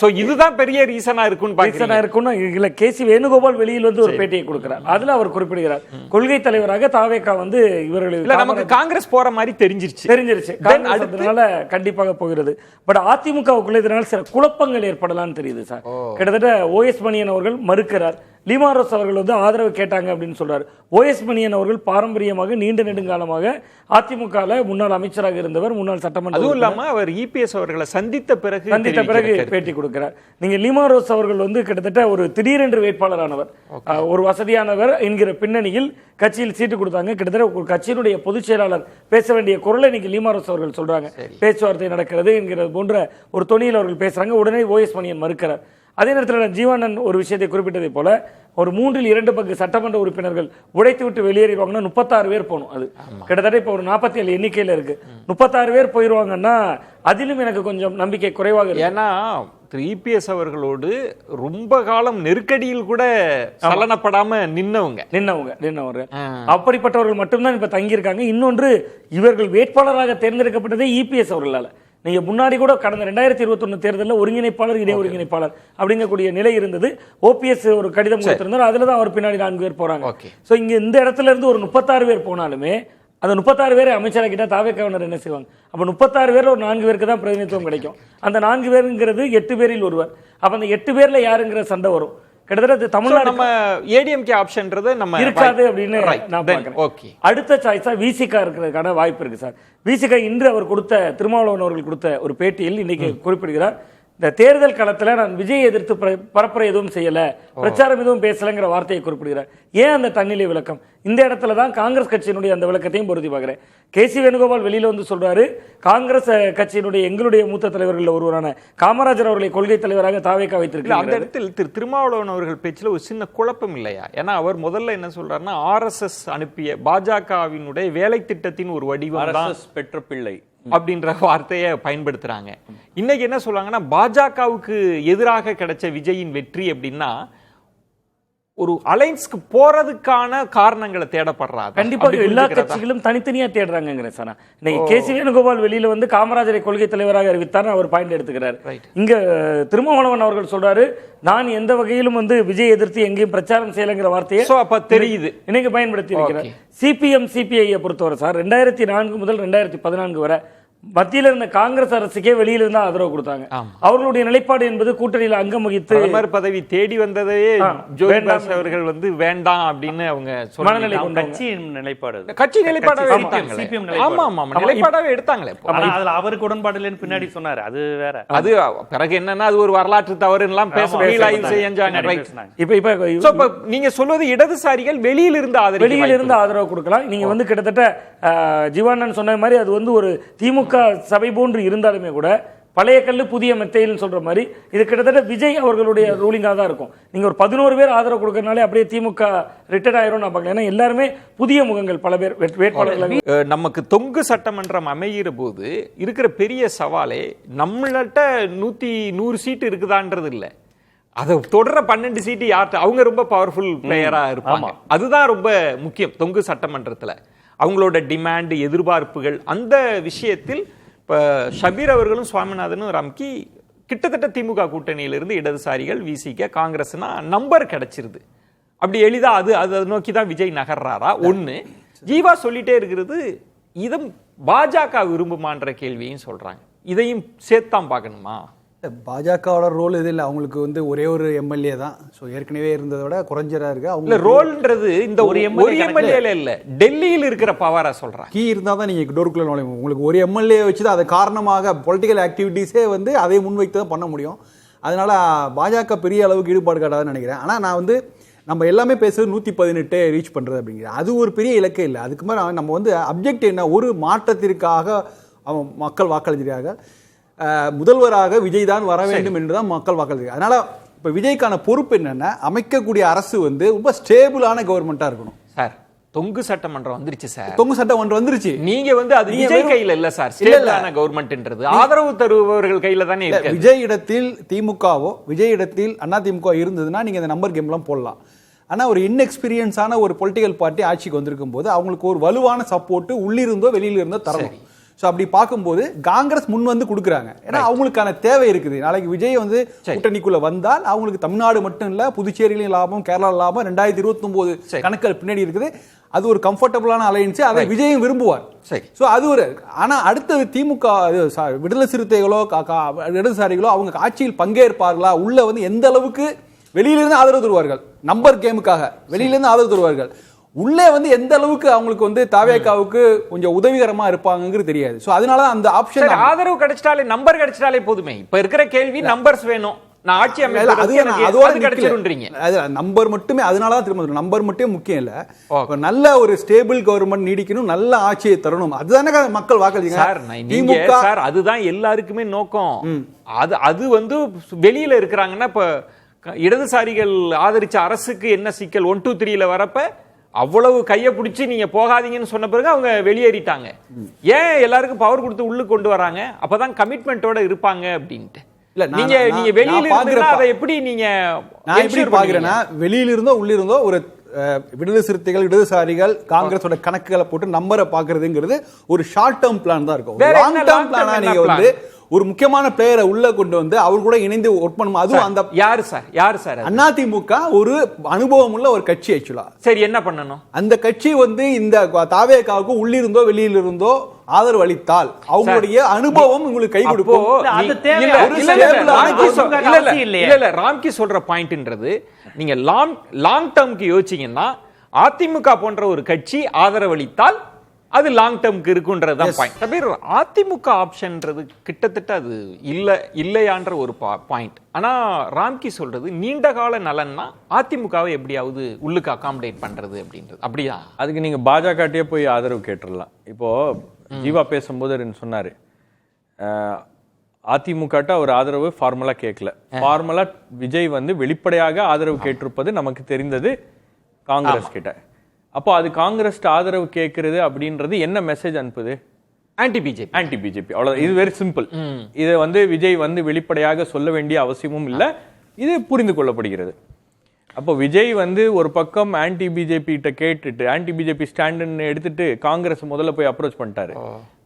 C: சோ இதுதான் பெரிய ரீசனா இருக்குன்னு
F: இல்ல. கேசி வேணுகோபால் வெளியில் வந்து ஒரு பேட்டியை கொடுக்கிறார். அதுல அவர் குறிப்பிடுகிறார் கொள்கை தலைவராக தாவேகா வந்து இவர்கள்
C: நமக்கு காங்கிரஸ் போற மாதிரி தெரிஞ்சிருச்சு.
F: அதனால கண்டிப்பாக போகிறது. பட் அதிமுகவுக்குள்ள இதனால் சில குழப்பங்கள் ஏற்படலாம்னு தெரியுது சார். கிட்டத்தட்ட ஓஎஸ் மணியன் அவர்கள் மறுக்கிறார், லீமாரோஸ் அவர்கள் வந்து ஆதரவு கேட்டாங்க அப்படின்னு சொல்றாரு. ஓஎஸ் மணியன் அவர்கள் பாரம்பரியமாக நீண்ட நெடுங்காலமாக அதிமுக முன்னாள் அமைச்சராக இருந்தவர், முன்னாள் சட்டமன்ற,
C: அதுவும் இல்லாம அவர் இபிஎஸ் அவர்களை சந்தித்த பிறகு
F: பேட்டி கொடுக்கிறார். நீங்க லீமாரோஸ் அவர்கள் வந்து கிட்டத்தட்ட ஒரு திடீரென்று வேட்பாளரானவர், ஒரு வசதியானவர் என்கிற பின்னணியில் கட்சியில் சீட்டு கொடுத்தாங்க. கிட்டத்தட்ட ஒரு கட்சியினுடைய பொதுச் செயலாளர் பேச வேண்டிய குரலை இன்னைக்கு லீமாரோஸ் அவர்கள் சொல்றாங்க, பேச்சுவார்த்தை நடக்கிறது என்கிறது போன்ற ஒரு தொனியில் அவர்கள் பேசுறாங்க. உடனே ஓஎஸ் மணியன் மறுக்கிறார். அதே நேரத்தில் ஜீவானன் ஒரு விஷயத்தை குறிப்பிட்டதை போல ஒரு 3/2 பங்கு சட்டமன்ற உறுப்பினர்கள் உடைத்து விட்டு வெளியேறிடுவாங்கன்னா 36 பேர் போகணும். அது கிட்டத்தட்ட இப்போ ஒரு 47 எண்ணிக்கையில் இருக்கு. 36 பேர் போயிடுவாங்கன்னா அதிலும் எனக்கு கொஞ்சம் நம்பிக்கை குறைவாக இருக்கு.
C: ஏன்னா இபிஎஸ் அவர்களோடு ரொம்ப காலம் நெருக்கடியில் கூட சலனப்படாம நின்னவங்க
F: அப்படிப்பட்டவர்கள் மட்டும்தான் இப்ப தங்கியிருக்காங்க. இன்னொன்று, இவர்கள் வேட்பாளராக தேர்ந்தெடுக்கப்பட்டதே இபிஎஸ் அவர்களால. நீங்க முன்னாடி கூட கடந்த 2021 தேர்தலில் ஒருங்கிணைப்பாளர், இணை ஒருங்கிணைப்பாளர் அப்படிங்கக்கூடிய நிலை இருந்தது. ஓபிஎஸ் ஒரு கடிதம் கொடுத்திருந்தார், அதுலதான் அவர் பின்னாடி 4 பேர் போறாங்க. சோ இங்க இந்த இடத்துல இருந்து ஒரு 36 பேர் போனாலுமே அந்த 36 பேரை அமைச்சராகிட்டா தாவேக்காவினர் என்ன செய்வாங்க? அப்ப 36 பேர்ல ஒரு 4 பேருக்கு தான் பிரதிநிதித்துவம் கிடைக்கும். அந்த 4 பேருங்கிறது 8 பேரில் ஒருவர். அப்ப அந்த 8 பேர்ல யாருங்கிற சண்டை வரும். கிட்டத்தட்ட தமிழ்நாடு
C: நம்ம ஏடிஎம்கே ஆப்ஷன்றது நம்ம
F: இருக்காது அப்படின்னு நான் பார்க்கிறேன். அடுத்த சாய்ஸா விசிகா இருக்கிறதுக்கான வாய்ப்பு இருக்கு சார். விசிகா இன்று அவர் கொடுத்த, திருமாவளவன் அவர்கள் கொடுத்த ஒரு பேட்டியில் இன்னைக்கு குறிப்பிடுகிறார், இந்த தேர்தல் களத்துல நான் விஜய் எதிர்த்து பரப்புரை எதுவும் செய்யல, பிரச்சாரம் எதுவும் பேசலங்கிற வார்த்தையை குறிப்பிடுகிறார். ஏன் அந்த தன்னிலை விளக்கம்? இந்த இடத்துல தான் காங்கிரஸ் கட்சியினுடைய அந்த விளக்கத்தையும் பொருத்தி பார்க்கிறேன். கேசி வேணுகோபால் வெளியில வந்து சொல்றாரு, காங்கிரஸ் கட்சியினுடைய எங்களுடைய மூத்த தலைவர்கள் ஒருவரான காமராஜர் அவர்களை கொள்கை தலைவராக தாவேகா வைத்திருக்கிறார்.
C: அந்த இடத்தில் திருமாவளவன் அவர்கள் பேச்சில் ஒரு சின்ன குழப்பம் இல்லையா? ஏன்னா அவர் முதல்ல என்ன சொல்றாருன்னா, ஆர்எஸ்எஸ் அனுப்பிய பாஜகவினுடைய வேலை திட்டத்தின் ஒரு வடிவம் தான்
D: பெற்ற பிள்ளை
C: அப்படின்ற வார்த்தையை பயன்படுத்துறாங்க. இன்னைக்கு என்ன சொல்றாங்கன்னா, பாஜகவுக்கு எதிராக கிடைச்ச விஜயின் வெற்றி அப்படின்னா ஒரு அலைன்ஸ்க்கு போறதுக்கான காரணங்களை தேடப்படுறாங்க.
F: கண்டிப்பாக எல்லா கட்சிகளும் தனித்தனியா தேடுறாங்க. இன்னைக்கு கேசி வேணுகோபால் வெளியில வந்து காமராஜரை கொள்கை தலைவராக அறிவித்தார், அவர் பாயிண்ட் எடுத்துக்கிறார். இங்க திருமாவளவன் அவர்கள் சொல்றாரு, நான் எந்த வகையிலும் வந்து விஜய் எதிர்த்து எங்கேயும் பிரச்சாரம் செய்யலங்கிற வார்த்தையை
C: அப்ப தெரியுது
F: இன்னைக்கு பயன்படுத்தி இருக்கிறார். சிபிஎம் சிபிஐ பொறுத்தவரை சார் 2004 முதல் 2014 வரை மத்தியில் இருந்த காங்கிரஸ் அரசுக்கே வெளியில இருந்தா ஆதரவு கொடுத்தாங்க. அவர்களுடைய நிலைப்பாடு என்பது கூட்டணியில் அங்கம் வகித்து
C: பிரதமர் பதவி தேடி வந்ததையே ஜோதிபாஸ் அவர்கள் வந்து வேண்டாம் அப்படின்னு அவங்க
F: மனநிலை
C: கட்சி நிலைப்பாடாவே எடுத்தாங்களே.
E: அதுல அவருக்கு உடன்பாடு இல்லைன்னு பின்னாடி சொன்னாரு, அது வேற.
C: அது பிறகு என்னன்னா அது ஒரு வரலாற்று தவறு எல்லாம் பேச இப்ப நீங்க சொல்வது இடதுசாரிகள் வெளியில இருந்து
F: ஆதரவு கொடுக்கலாம். நீங்க வந்து கிட்டத்தட்ட ஜீவானன் சொன்ன மாதிரி அது வந்து ஒரு திமுக சபை போன்று இருந்தாலுமே கூட பழைய கல்லு புதிய மெத்தைன்னு சொல்ற மாதிரி இது கிட்டத்தட்ட விஜய் அவர்களுடைய ரூலிங்கா தான் இருக்கும். நீங்க ஒரு 11 பேர் ஆதரவு கொடுக்கறனாலே அப்படியே திமுக ரிட்டர்ன் ஆயிரும் நான் பார்க்கல. ஏன்னா எல்லாருமே புதிய முகங்கள், பல பேர் வேட்பாளர்கள்.
C: நமக்கு தொங்கு சட்டமன்றம் அமைகிற போது இருக்கிற பெரிய சவாலே நம்மள்ட்ட 100 சீட்டு இருக்குதான்றது இல்ல, அதை தொடர 12 சீட்டு யார்கிட்ட, அவங்க ரொம்ப பவர்ஃபுல் பிளேயரா இருப்பாங்க. அதுதான் ரொம்ப முக்கியம் தொங்கு சட்டமன்றத்துல. அவங்களோட டிமாண்ட், எதிர்பார்ப்புகள், அந்த விஷயத்தில் இப்போ ஷபீர் அவர்களும் சுவாமிநாதனும் ரம்கி கிட்டத்தட்ட திமுக கூட்டணியிலிருந்து இடதுசாரிகள், விசிக, காங்கிரஸ்னா நம்பர் கிடைச்சிருது. அப்படி எளிதா அதை நோக்கி தான் விஜய் நகர்றாரா? ஒண்ணு. ஜீவா சொல்லிட்டே இருக்கிறது இதை பாஜக விரும்புமான்ற கேள்வியும் சொல்றாங்க. இதையும் சேர்த்தான் பார்க்கணுமா?
G: பாஜகவோட ரோல் இது இல்லை, அவங்களுக்கு வந்து ஒரே ஒரு எம்எல்ஏ தான். ஸோ ஏற்கனவே இருந்ததை விட குறைஞ்சரா இருக்கு. அவங்க
C: ரோல்ன்றது இந்த ஒரு எம்எல்ஏ இல்ல, டெல்லியில் இருக்கிற பவரா சொல்றாங்க.
G: கீ இருந்தால் தான் நீங்கள் டோருக்குள்ள நுழையும். உங்களுக்கு ஒரு எம்எல்ஏ வச்சு தான் அதை காரணமாக பொலிட்டிக்கல் ஆக்டிவிட்டீஸே வந்து அதை முன்வைத்து தான் பண்ண முடியும். அதனால பாஜக பெரிய அளவுக்கு ஈடுபாடு காட்டாதுன்னு நினைக்கிறேன். ஆனால் நான் வந்து நம்ம எல்லாமே பேசுறது 118 ரீச் பண்ணுறது அப்படிங்கிறது அது ஒரு பெரிய இலக்கே இல்லை. அதுக்கு மேலே நம்ம வந்து அப்ஜெக்ட் என்ன, ஒரு மாற்றத்திற்காக மக்கள் வாக்களிச்சிருக்காங்க. முதல்வராக விஜய் தான் வர வேண்டும் என்றுதான் மக்கள் வாக்களிக்கிறாங்க. அதனால இப்ப விஜய்க்கான பொறுப்பு என்னன்னா, அமைக்கக்கூடிய அரசு வந்து ரொம்ப ஸ்டேபிளான கவர்மெண்டா இருக்கணும்.
C: சார் தொங்கு சட்டமன்றம் வந்துருச்சு சார்.
G: தொங்கு சட்டம் ஒன்று வந்துருச்சு.
C: நீங்க வந்து அது விஜய் கையில இல்ல சார், ஸ்டேட்டான கவர்மெண்ட்ன்றது ஆதரவு தருபவர்கள் கையில தானே இருக்கு.
G: விஜய் இடத்தில் திமுகவோ விஜய் இடத்தில் அதிமுக இருந்ததுன்னா நீங்க இந்த நம்பர் கேம்லாம் போடலாம். ஆனா ஒரு இன்எக்ஸ்பீரியன்ஸான ஒரு பொலிட்டிக்கல் பார்ட்டி ஆட்சிக்கு வந்திருக்கும் போது அவங்களுக்கு ஒரு வலுவான சப்போர்ட் உள்ளிருந்தோ வெளியில இருந்தோ தரணும். ஸோ அப்படி பார்க்கும்போது காங்கிரஸ் முன் வந்து கொடுக்குறாங்க. ஏன்னா அவங்களுக்கான தேவை இருக்குது. நாளைக்கு விஜய் வந்து கூட்டணிக்குள்ள வந்தால் அவங்களுக்கு தமிழ்நாடு மட்டும் இல்ல, புதுச்சேரியிலும் லாபம், கேரளா லாபம், 2029 கணக்குகள் பின்னாடி இருக்குது. அது ஒரு கம்ஃபர்டபுளான அலையன்ஸ். அதை விஜயும் விரும்புவார். ஸோ அது ஒரு. ஆனா அடுத்தது திமுக விடுதலை சிறுத்தைகளோ இடதுசாரிகளோ அவங்க ஆட்சியில் பங்கேற்பார்களா, உள்ள வந்து எந்த அளவுக்கு வெளியிலிருந்து ஆதரவு தருவார்கள், நம்பர் கேமுக்காக வெளியிலிருந்து ஆதரவு தருவார்கள், உள்ளே வந்து எந்த அளவுக்கு அவங்களுக்கு வந்து தாவேக்காவுக்கு கொஞ்சம் உதவிகரமா இருப்பாங்கிறது தெரியாது. சோ அதனால அந்த ஆப்ஷன்
C: ஆதரவு கிடைச்சிட்டாலே, நம்பர் கிடைச்சிட்டாலே போதுமே. இப்ப இருக்கிற கேள்வி நம்பர்ஸ் வேணும். நான் ஆட்சி
G: நம்பர் மட்டுமே, அதனாலதான் திரும்ப நம்பர் மட்டும் முக்கியம் இல்ல. நல்ல ஒரு ஸ்டேபிள் கவர்மெண்ட் நீடிக்கணும், நல்ல ஆட்சியை தரணும். அதுதானே மக்கள் வாக்களிங்க
C: சார். அதுதான் எல்லாருக்குமே நோக்கம். அது வந்து வெளியில இருக்கிறாங்கன்னா இப்ப இடதுசாரிகள் ஆதரிச்ச அரசுக்கு என்ன சிக்கல் 1, 2, 3ல வரப்ப அவ்வளவு கையை பிடிச்சி நீங்க போகாதீங்கன்னு சொன்ன பிறகு அவங்க வெளியேறிட்டாங்க. ஏன் எல்லாருக்கும் பவர் கொடுத்து உள்ள கொண்டு வராங்க? அப்பதான் கமிட்மெண்டோட இருப்பாங்க அப்படின்ட்டு. நீங்க வெளியில இருந்தா அதை எப்படி நீங்க
G: நான் எப்படி பாக்குறேன்னா, வெளியில இருந்தோ உள்ள இருந்தோ ஒரு விடுதலை சிறுத்தைகள் இடதுசாரிகள் காங்கிரஸோட கணக்குகளை போட்டு நம்பரை பாக்குறதுங்கிறது ஒரு ஷார்ட் டேர்ம் பிளான் தான் இருக்கும். லாங் டேர்ம் பிளானா நீங்க வந்து ஒரு முக்கியமான பிளேயரை உள்ள கொண்டு வந்து அவர் கூட இணைந்து ஒர்க் பண்ணும். அதுவும் அந்த
C: யாரு சார்
G: அதிமுக ஒரு அனுபவம் உள்ள ஒரு கட்சி. ஆக்சுவலா
C: சரி, என்ன பண்ணணும்?
G: அந்த கட்சி வந்து இந்த தாவேக்காவுக்கு உள்ளிருந்தோ வெளியிலிருந்தோ ஆதரவு அளித்தால் அவங்களுடைய அனுபவம் உங்களுக்கு கை கொடுக்கும்.
C: ராம்கி சொல்ற பாயிண்ட்ன்றது நீங்க லாங் டேர்ம்க்கு யோசிச்சீங்கன்னா அதிமுக போன்ற ஒரு கட்சி ஆதரவு அளித்தால் அது லாங் டேர்ம்க்கு இருக்குன்றதுதான் பாயிண்ட். அதிமுக ஆப்ஷன்ன்றது கிட்டத்தட்ட அது இல்லையான்ற ஒரு பாயிண்ட். ஆனா ராம்கி சொல்றது நீண்ட கால நலன்னா அதிமுகவை எப்படியாவது உள்ளுக்கு அகாமடேட் பண்றது அப்படின்றது. அப்படியா?
D: அதுக்கு நீங்க பாஜகட்டே போய் ஆதரவு கேட்டுடலாம். இப்போ ஜீவா பேசும்போது சொன்னாரு, அதிமுக ஒரு ஆதரவு ஃபார்மலா கேட்கல. ஃபார்மலா விஜய் வந்து வெளிப்படையாக ஆதரவு கேட்டிருப்பது நமக்கு தெரிந்தது காங்கிரஸ் கிட்ட. அப்போ அது காங்கிரஸ் ஆதரவு கேட்கறது அப்படின்றது என்ன மெசேஜ் அனுப்புது? Anti BJP. அவ்வளவு. இது வெரி சிம்பிள். இதை வந்து விஜய் வந்து வெளிப்படையாக சொல்ல வேண்டிய அவசியமும் இல்லை, இது புரிந்து கொள்ளப்படுகிறது. அப்போ விஜய் வந்து ஒரு பக்கம் ஆன்டி பிஜேபி கிட்ட கேட்டுட்டு ஆன்டி பிஜேபி ஸ்டாண்டுன்னு எடுத்துட்டு காங்கிரஸ் முதல்ல போய் அப்ரோச் பண்ணிட்டாரு.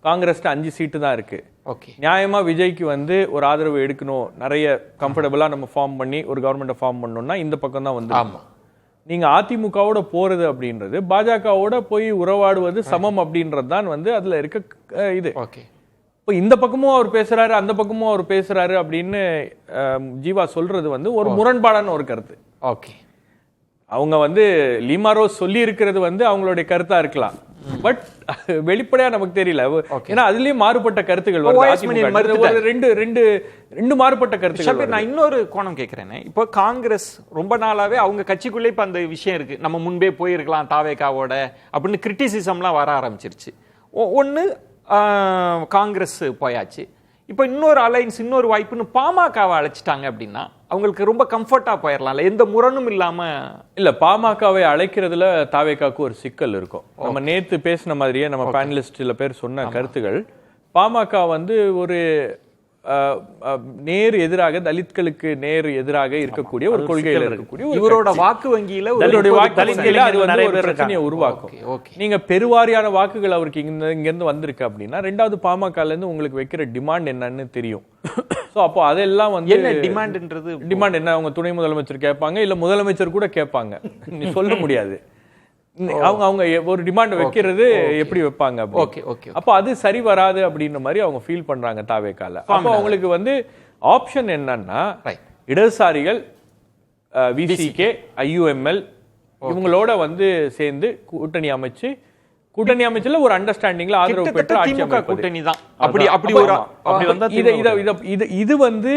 D: காங்கிரஸ் 5 சீட்டு தான் இருக்கு. நியாயமா விஜய்க்கு வந்து ஒரு ஆதரவு எடுக்கணும், நிறைய கம்ஃபர்டபுளா நம்ம ஃபார்ம் பண்ணி ஒரு கவர்மெண்ட்டை ஃபார்ம் பண்ணணும்னா இந்த பக்கம் தான் வந்து நீங்க அதிமுகவோட போறது அப்படின்றது பாஜகவோட போய் உறவாடுவது சமம் அப்படின்றது தான் வந்து அதுல இருக்க இது. இப்போ இந்த பக்கமும் அவர் பேசுறாரு, அந்த பக்கமும் அவர் பேசுறாரு அப்படின்னு ஜீவா சொல்றது வந்து ஒரு முரண்பாடான ஒரு கருத்து. அவங்க வந்து லீமாரோஸ் சொல்லி இருக்கிறது வந்து அவங்களுடைய கருத்தா இருக்கலாம், பட் வெளிப்படையா நமக்கு தெரியல. ஏன்னா அதுலயும் மாறுபட்ட கருத்துகள் ரெண்டு மாறுபட்ட கருத்துகள்.
C: நான் இன்னொரு கோணம் கேட்கிறேன். இப்போ காங்கிரஸ் ரொம்ப நாளாவே அவங்க கட்சிக்குள்ளே இப்ப அந்த விஷயம் இருக்கு, நம்ம முன்பே போயிருக்கலாம் தாவேகாவோட அப்படின்னு கிரிட்டிசிசம்லாம் வர ஆரம்பிச்சிருச்சு. ஒன்னு காங்கிரஸ் போயாச்சு, இப்போ இன்னொரு அலைன்ஸ், இன்னொரு வாய்ப்புன்னு பாமகவை அழைச்சிட்டாங்க அப்படின்னா அவங்களுக்கு ரொம்ப கம்ஃபர்ட்டா போயிடலாம்ல, எந்த முரணும் இல்லாம.
D: இல்ல, பாமகவை அழைக்கிறதுல தாவேகாக்கு ஒரு சிக்கல் இருக்கும். நம்ம நேத்து பேசின மாதிரியே நம்ம பேனலிஸ்ட் சில பேர் சொன்ன கருத்துகள், பாமக வந்து ஒரு நேர் எதிராக, தலித்களுக்கு நேர் எதிராக இருக்கக்கூடிய ஒரு கொள்கையில இருக்கக்கூடிய
C: இவரோட வாக்கு வங்கியில
D: பிரச்சனையை உருவாக்கும். நீங்க பெருவாரியான வாக்குகள் அவருக்கு இங்க இருந்து வந்திருக்கு அப்படின்னா ரெண்டாவது பாமகல இருந்து உங்களுக்கு வைக்கிற டிமாண்ட் என்னன்னு தெரியும். சோ அப்போ அதெல்லாம் வந்து
C: என்ன டிமாண்ட்
D: என்ன, அவங்க துணை முதலமைச்சர் கேட்பாங்க, இல்ல முதலமைச்சர் கூட கேட்பாங்க, நீ சொல்ல முடியாது. அவங்க ஒரு டிமாண்ட் வைக்கிறது எப்படி வைப்பாங்க. அப்போ அது சரி வராது அப்படின்ற மாதிரி அவங்க ஃபீல் பண்றாங்க தாவேகால. அப்போ அவங்களுக்கு வந்து ஆப்ஷன் என்னன்னா இடதுசாரிகள், விசிகே, IUML இவங்களோட வந்து சேர்ந்து கூட்டணி அமைச்சுல ஒரு அண்டர்ஸ்டாண்டிங்ல ஆதரவு பெற்று ஆட்சி
C: கூட்டணி தான். அப்படி
D: இது வந்து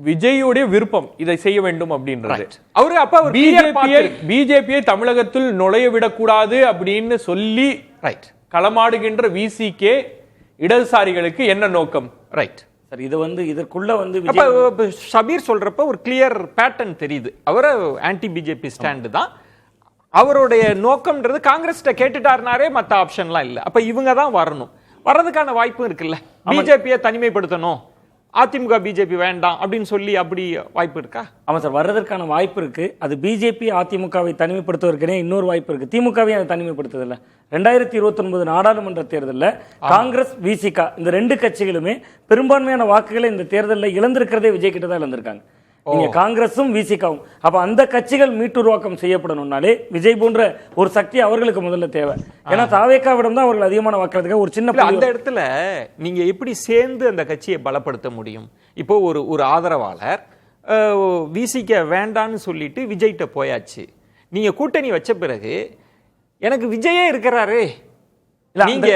D: விஜயோட விருப்பம், இதை செய்ய வேண்டும் அப்படின்றது. பிஜேபியை தமிழகத்தில் நுழைய விடக்கூடாது அப்படின்னு சொல்லி களமாடுகின்ற விசிகே இடதுசாரிகளுக்கு என்ன நோக்கம்?
C: ரைட் சார், இது வந்து இதற்குள்ள வந்து ஷபீர் சொல்றப்ப ஒரு கிளியர் பேட்டர்ன் தெரியுது. அவர ஆன்டி பிஜேபி ஸ்டாண்ட் தான். அவருடைய நோக்கம்ன்றது காங்கிரஸ்ட கேட்டுட்டாருனாரே மத்த ஆப்ஷன்லாம் இல்ல. அப்ப இவங்க தான் வரணும். வர்றதுக்கான வாய்ப்பும் இருக்குல்ல. பிஜேபியை தனிமைப்படுத்தணும், அதிமுக பிஜேபி வேண்டாம் அப்படின்னு சொல்லி அப்படி வாய்ப்பு இருக்கா?
F: ஆமா சார், வர்றதற்கான வாய்ப்பு இருக்கு. அது பிஜேபி அதிமுகவை தனிமைப்படுத்துவதற்கே இன்னொரு வாய்ப்பு இருக்கு. திமுகவையும் அதை தனிமைப்படுத்துதில்ல. 2029 நாடாளுமன்ற தேர்தலில் காங்கிரஸ் விசிக இந்த 2 கட்சிகளுமே பெரும்பான்மையான வாக்குகளை இந்த தேர்தலில் இழந்திருக்கிறதே விஜய் கிட்ட தான் இழந்திருக்காங்க. நீங்க காங்கிரஸும் விசிகாவும். அப்ப அந்த கட்சிகள் மீட்டுருவாக்கம் செய்யப்படணும்னாலே விஜய் போன்ற ஒரு சக்தி அவர்களுக்கு முதல்ல தேவை. ஏன்னா தாவேக்காவிடம் தான் அவர்கள் அதிகமான வாக்குறதுக்கு ஒரு சின்ன
C: அந்த இடத்துல நீங்க எப்படி சேர்ந்து அந்த கட்சியை பலப்படுத்த முடியும்? இப்போ ஒரு ஆதரவாளர் விசிக வேண்டான்னு சொல்லிட்டு விஜய்கிட்ட போயாச்சு. நீங்க கூட்டணி வச்ச பிறகு எனக்கு விஜயே இருக்கிறாரு, நீங்க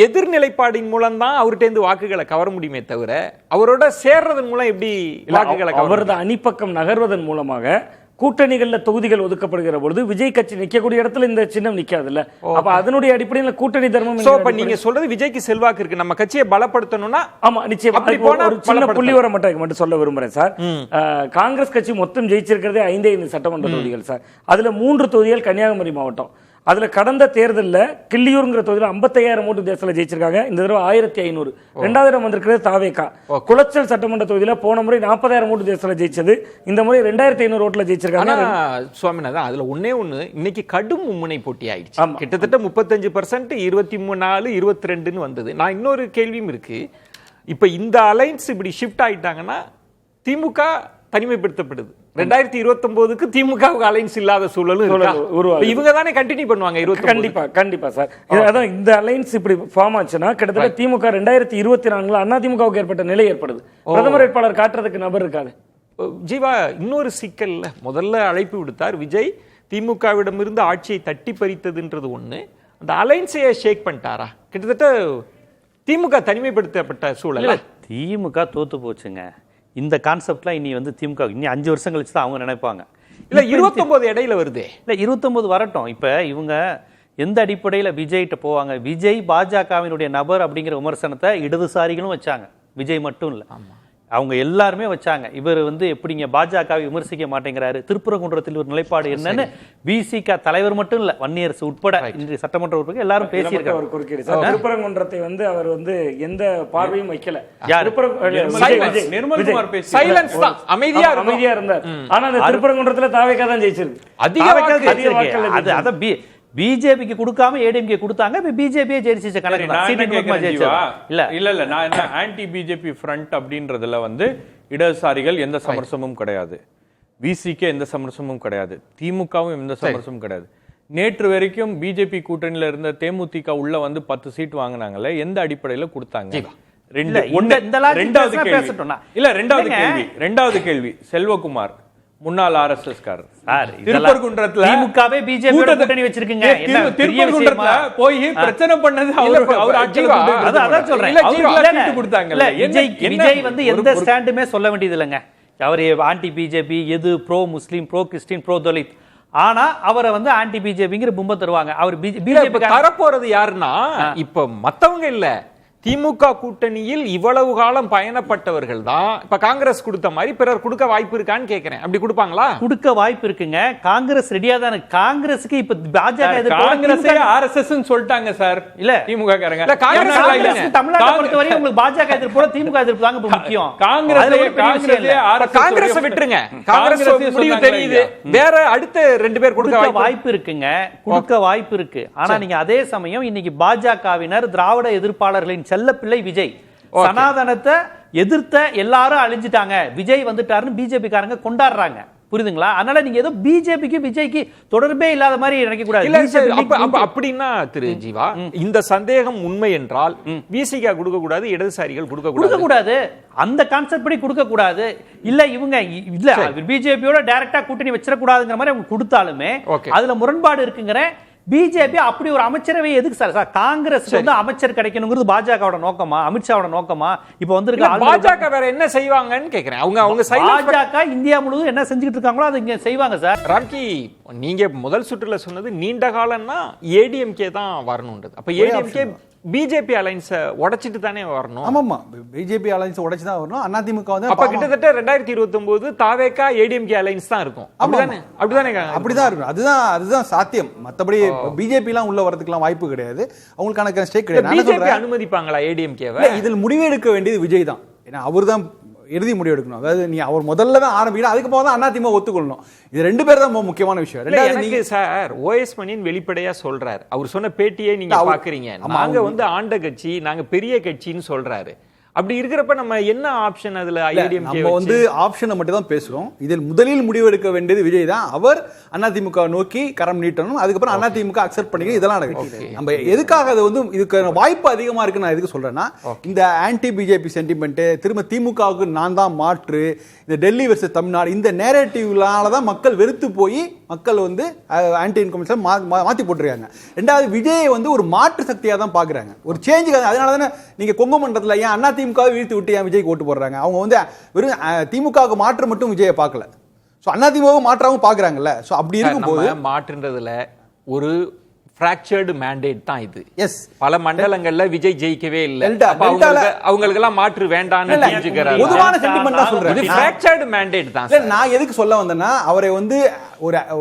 C: எதிர்நிலைப்பாடின் மூலம் தான் அவர்கிட்ட இருந்து வாக்குகளை கவர முடியுமே தவிர அவரோட சேர்றதன் மூலம் எப்படி வாக்குகளை
F: அவரது அணிப்பக்கம் நகர்வதன் மூலமாக கூட்டணிகள்ல தொகுதிகள் ஒதுக்கப்படுகிற பொழுது விஜய் கட்சி நிக்கக்கூடிய இடத்துல இந்த சின்னம் நிக்காது இல்ல. அப்ப அதனுடைய அடிப்படையில் கூட்டணி தர்மம்
C: நீங்க சொல்றது விஜய்க்கு செல்வாக்கு இருக்கு, நம்ம கட்சியை பலப்படுத்தணும்னா.
F: ஆமா நிச்சயமா. ஒரு சின்ன புள்ளிவர மட்டும் சொல்ல விரும்புறேன் சார். காங்கிரஸ் கட்சி மொத்தம் ஜெயிச்சிருக்கிறதே 5 சட்டமன்ற தொகுதிகள் சார். அதுல 3 தொகுதிகள் கன்னியாகுமரி மாவட்டம். அதுல கடந்த தேர்தலில் கிள்ளியூர்ங்கிற தொகுதியில் 55,000 ஓட்டு தேசத்தில் ஜெயிச்சிருக்காங்க. இந்த தடவை 1500. 2வது இடம் வந்திருக்கிறது தாவேகா. குளச்சல் சட்டமன்ற தொகுதியில் போன முறை 40,000 ஓட்டு தேசத்தில் ஜெயிச்சது. இந்த முறை 2500 ஓட்டுல ஜெயிச்சிருக்காங்க.
C: சுவாமிநாதன், அதுல ஒண்ணே இன்னைக்கு கடும் மும்முனை போட்டி ஆயிடுச்சு. கிட்டத்தட்ட 35%, 24, 22ன்னு வந்தது. நான் இன்னொரு கேள்வியும் இருக்கு. இப்ப இந்த அலைன்ஸ் இப்படி ஷிஃப்ட் ஆயிட்டாங்கன்னா திமுக தனிமைப்படுத்தப்படுது. 2029க்கு திமுக அலைன்ஸ் இல்லாத சூழலும் இவங்க தானே கண்டினியூ பண்ணுவாங்க.
F: கண்டிப்பா சார். அதான் இந்த அலைன்ஸ் இப்படி ஃபார்ம் ஆச்சுன்னா கிட்டத்தட்ட திமுக 2024 அதிமுகவுக்கு ஏற்பட்ட நிலை ஏற்படுது. பிரதமர் வேட்பாளர் காட்டுறதுக்கு நபர் இருக்காது.
C: ஜீவா, இன்னொரு சிக்கல்ல முதல்ல அழைப்பு விடுத்தார் விஜய், திமுகவிடம் இருந்து ஆட்சியை தட்டி பறித்ததுன்றது ஒண்ணு. அந்த அலைன்ஸையே ஷேக் பண்ணிட்டாரா? கிட்டத்தட்ட திமுக தனிமைப்படுத்தப்பட்ட சூழல்.
E: திமுக தோத்து போச்சுங்க. இந்த கான்செப்ட்லாம் இனி திமுக இனி 5 வருஷம் கழிச்சு தான் அவங்க நினைப்பாங்க.
C: இல்ல 29 இடையில வருதே.
E: இல்ல 29 வரட்டும். இப்ப இவங்க எந்த அடிப்படையில் விஜய்கிட்ட போவாங்க? விஜய் பாஜகவினுடைய நபர் அப்படிங்கிற விமர்சனத்தை இடதுசாரிகளும் வச்சாங்க, விஜய் மட்டும் இல்லை. அவங்க எல்லாருமே வச்சாங்க. இவர் எப்படிங்க பாஜகவை விமர்சிக்க மாட்டேங்கிறாரு, திருப்பரங்குன்றத்தில் ஒரு நிலைப்பாடு என்னன்னு விசிக தலைவர் மட்டும் இல்ல, வன்னியரசு உட்பட இன்றைய சட்டமன்ற உறுப்பினர்கள் எல்லாரும் பேசியிருக்காங்க.
F: திருப்பரங்குன்றத்தை அவர் எந்த பார்வையும் வைக்கல.
C: அமைதியா
F: இருந்தார். ஆனா அந்த திருப்பரங்குன்றத்துல தாவேகா தான் ஜெயிச்சிருக்கு.
E: அதிக பிஜேபிக்கு கொடுக்காம ஏடிஎம்கே கொடுத்தாங்க. இப்ப பிஜேபியே ஜெயிச்சிச்ச கணக்கு
D: இல்ல. நான் என்ன ஆன்டி பிஜேபி ஃப்ரண்ட் அப்படின்றதுல இடதுசாரிகள் எந்த சமரசமும் கிடையாது, விசிகே எந்த சமரசமும் கிடையாது, திமுகவும் எந்த சமரசமும் கிடையாது. நேற்று வரைக்கும் பிஜேபி கூட்டணியில இருந்த தேமுதிக உள்ள 10 சீட் வாங்கினாங்கல்ல, எந்த அடிப்படையில கொடுத்தாங்க? ரெண்டாவது கேள்வி செல்வகுமார், முன்னாள் RSS காரர், திருப்பரங்குன்றத்துல
E: திமுகவே பிஜேபி கூட்டணி வச்சிருக்கீங்க.
D: திருப்பரங்குன்றத்துல போய் பிரச்சனை பண்ணது அவர் ஆட்சியில
E: அதான் சொல்றேன்.
D: கொடுத்தாங்கல்ல.
E: விஜய் எந்த ஸ்டாண்டுமே சொல்ல வேண்டியது இல்லைங்க. அவர் ஆன்டி பிஜேபி, எது ப்ரோ முஸ்லீம், ப்ரோ கிறிஸ்டின், ப்ரோ தலித். ஆனா அவரை ஆன்டி பிஜேபிங்கிற பிம்பம் தருவாங்க. அவர் பிஜேபி
C: தரப்போறது யாருன்னா இப்ப மத்தவங்க இல்ல, திமுக கூட்டணியில் இவ்வளவு காலம் பயணப்பட்டவர்கள் தான் இப்ப காங்கிரஸ் கொடுத்த மாதிரி பிறர் கொடுக்க வாய்ப்பு இருக்கான்னு கேக்குறேன். அப்படி கொடுப்பாங்களா?
E: கொடுக்க வாய்ப்பு இருக்குங்க. காங்கிரஸ் ரெடியா தான். காங்கிரஸுக்கு இப்ப பாஜக
D: காங்கிரஸே RSS ன்னு சொல்லிட்டாங்க சார்.
E: இல்ல
D: திமுக காரங்க
E: காங்கிரஸ் தமிழ்நாட்டை பொறுத்தவரை உங்களுக்கு பாஜக எதிர்ப்பு போல திமுக எதிர்ப்பு தாங்க முக்கியம்.
C: காங்கிரஸ் விட்டுருங்க, காங்கிரஸ் முடிவு தெரியுது. வேற அடுத்த 2 பேர் கொடுக்க
E: வாய்ப்பு இருக்குங்க, கொடுக்க வாய்ப்பு இருக்கு. ஆனா நீங்க அதே சமயம் இன்னைக்கு பாஜகவினர் திராவிட எதிர்ப்பாளர்களின் செல்ல பிள்ளை விஜய், சனாதனத்தை எதிர்த்த எல்லாரும் அழிஞ்சிட்டாங்க, விஜய் வந்துட்டாருன்னு பிஜேபி காரங்க கொண்டாடுறாங்க. புரியுதுங்களா? அதனால நீங்க ஏதோ பிஜேபிக்கு விஜய்க்கு தொடர்பே இல்லாத மாதிரி நினைக்க கூடாது.
C: அப்படின்னா திரு ஜீவா, இந்த சந்தேகம் உண்மை என்றால் விசிக கொடுக்க கூடாது, இடதுசாரிகள் கொடுக்க
E: கூடாது. அந்த கான்செப்ட் படி கொடுக்க கூடாது. இல்ல இவங்க இல்ல பிஜேபியோட டைரக்டா கூட்டணி வச்சிட கூடாதுங்கிற மாதிரி அவங்க கொடுத்தாலுமே அதுல முரண்பாடு இருக்குங்கிற. பிஜேபி அப்படி ஒரு அமைச்சரவை எதுக்கு சார்? காங்கிரஸ் அமைச்சர் கிடைக்கணுங்கிறது பாஜகவோட நோக்கமா, அமித்ஷாவோட நோக்கமா? இப்ப
C: பாஜக வேற என்ன செய்வாங்கன்னு கேக்குறேன். அவங்க
E: பாஜக இந்தியா முழுவதும் என்ன செஞ்சுட்டு இருக்காங்களோ அதை இங்க செய்வாங்க சார்.
C: ராம்கி, நீங்க முதல் சுற்றுல சொன்னது நீண்ட காலம்னா ஏடிஎம்கே தான் வரணும்ன்றது. அப்ப ஏடிஎம்கே பிஜேபி அலைன்ஸை உடைச்சிட்டு தானே வரணும்.
G: ஆமாமா, பிஜேபி அலைன்ஸ் உடைச்சு தான் வரணும். அதிமுக வந்து
C: அப்ப கிட்டத்தட்ட 2029 தாவேகா ஏடிஎம்கே அலைன்ஸ் தான் இருக்கும். அப்படிதானே
G: அப்படிதான் இருக்கும். அதுதான் சாத்தியம். மத்தபடி பிஜேபி எல்லாம் உள்ள வரதுக்குலாம் வாய்ப்பு கிடையாது. அவங்களுக்கான ஸ்டேக் கிடையாது.
C: பிஜேபி அனுமதிப்பாங்களா ஏடிஎம்கேவை?
G: இதில் முடிவு எடுக்க வேண்டியது விஜய் தான். ஏன்னா அவர் தான் இறுதி முடிவு எடுக்கணும். அதாவது நீ அவர் முதல்ல தான் ஆரம்பிக்கணும், அதுக்கப்புறம் தான் அதிமுக ஒத்துக்கொள்ளணும். இது ரெண்டு பேர் தான் முக்கியமான விஷயம்.
C: எனக்கு சார் ஓஎஸ் மணியன் வெளிப்படையா சொல்றாரு. அவர் சொன்ன பேட்டியை நீங்க பாக்குறீங்க. நாங்க வந்து ஆண்ட கட்சி, நாங்க பெரிய கட்சின்னு சொல்றாரு. அப்படி இருக்கிறப்ப நம்ம என்ன ஆப்ஷன் அதுல ஐடிஎம்கே
G: நம்ம வந்து ஆப்ஷனை மட்டும் தான் பேசுறோம். இதில் முதலில் முடிவெடுக்க வேண்டியது விஜய் தான். அவர் அதிமுக நோக்கி கரம் நீட்டணும், அதுக்கப்புறம் அதிமுக அக்செப்ட் பண்ணிக்கணும். இதெல்லாம் நடக்குது. நம்ம எதுக்காக அது வந்து இதுக்கு வாய்ப்பு அதிகமா இருக்கு நான் எதுக்கு சொல்றேன்னா, இந்த ஆன்டி பிஜேபி சென்டிமெண்ட், திரும்ப திமுகவுக்கு நான் தான் மாற்று, இந்த டெல்லி வெர்சஸ் தமிழ்நாடு, இந்த நேரேட்டிவ்னால தான் மக்கள் வெறுத்து போய் மக்கள் வந்து ஆன்டி இன்கம் மாத்தி போட்டுருக்காங்க. ரெண்டாவது விஜய் வந்து ஒரு மாற்று சக்தியா தான் பாக்குறாங்க, ஒரு சேஞ்சுக்கு. அதனால தானே நீங்க கொங்கு மண்டலத்துல ஏன் அதிமுக வீழ்த்தி விட்டு ஏன் விஜய்க்கு ஓட்டு போடுறாங்க? அவங்க வந்து வெறும் திமுகவுக்கு மாற்று மட்டும் விஜயை பார்க்கல, சோ அதிமுக மாற்றாவும் பாக்குறாங்கல்ல. சோ அப்படி இருக்கும்போது
C: மாற்றுன்றதுல ஒரு fractured mandate தான் இது.
G: எஸ்,
C: பல மண்டலங்கள்ல விஜய் ஜெயிக்கவே இல்ல. அவங்களுக்கு எல்லாம் மாற்று வேண்டாம்னு தெரிஞ்சுக்கிறாங்க.
G: பொதுவான சென்டிமெண்ட் தான் சொல்றேன்.
C: இது fractured mandate தான்.
G: நான் எதுக்கு சொல்ல வந்தேன்னா, அவரை வந்து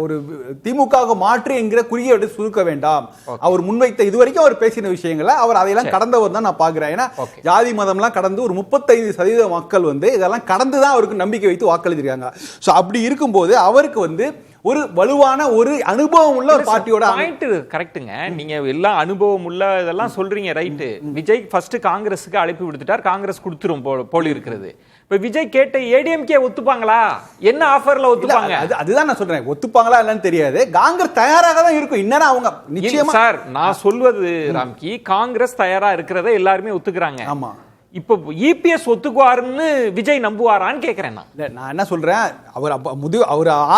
G: ஒரு திமுக மாற்று என்கிற குறியீடு சுருக்க வேண்டாம். அவர் முன்வைத்த இதுவரைக்கும் அவர் பேசின விஷயங்களை அவர் அதையெல்லாம் கடந்தவர் தான் நான் பாக்குறேன். ஏன்னா ஜாதி மதம்லாம் கடந்து ஒரு 35% மக்கள் வந்து இதெல்லாம் கடந்துதான் அவருக்கு நம்பிக்கை வைத்து வாக்களிச்சிருக்காங்க. சோ அப்படி இருக்கும்போது அவருக்கு வந்து ஒரு வலுவான ஒரு அனுபவம் உள்ள ஒரு பார்ட்டியோட
C: பாயிண்ட் கரெக்ட்டுங்க. நீங்க எல்லாம் அனுபவம் உள்ள இதெல்லாம் சொல்றீங்க, ரைட். விஜய் ஃபர்ஸ்ட் காங்கிரஸுக்கு அழைப்பு விடுத்துட்டார், காங்கிரஸ் கொடுத்துரும் போல இருக்கிறது. இப்ப விஜய் கேட்ட ஏடிஎம்கே ஒத்துப்பாங்களா? என்ன ஆஃபர்ல ஒத்துப்பாங்க?
G: அதுதான் நான் சொல்றேன். ஒத்துப்பாங்களா இல்லன்னு தெரியாது. காங்கிரஸ் தயாராக தான் இருக்கும். இன்னும் அவங்க நிச்சயமா
C: சார், நான் சொல்வது ராம்கி, காங்கிரஸ் தயாரா இருக்கிறத எல்லாருமே ஒத்துக்கிறாங்க.
G: ஆமா,
C: இப்போ இபிஎஸ் ஒத்துக்குவாருன்னு விஜய் நம்புவாரான்னு கேட்கிறேன்.
G: நான் என்ன சொல்றேன், அவர்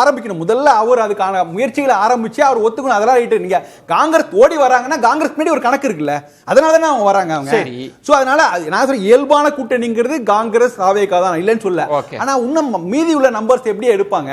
G: ஆரம்பிக்கணும். முதல்ல அவர் அதுக்கான முயற்சிகளை ஆரம்பிச்சு அவர் ஒத்துக்கணும். அதெல்லாம் ரைட்டு. நீங்க காங்கிரஸ் ஓடி வராங்கன்னா காங்கிரஸ் முன்னாடி ஒரு கணக்கு இருக்குல்ல, அதனால தானே அவங்க வராங்க. அவங்க சரி. சோ அதனால நான் சொல்ற இயல்பான கூட்டணிங்கிறது காங்கிரஸ் தாவேகா தான், இல்லைன்னு சொல்ல. ஆனா இன்னும் மீதி உள்ள நம்பர்ஸ் எப்படி எடுப்பாங்க?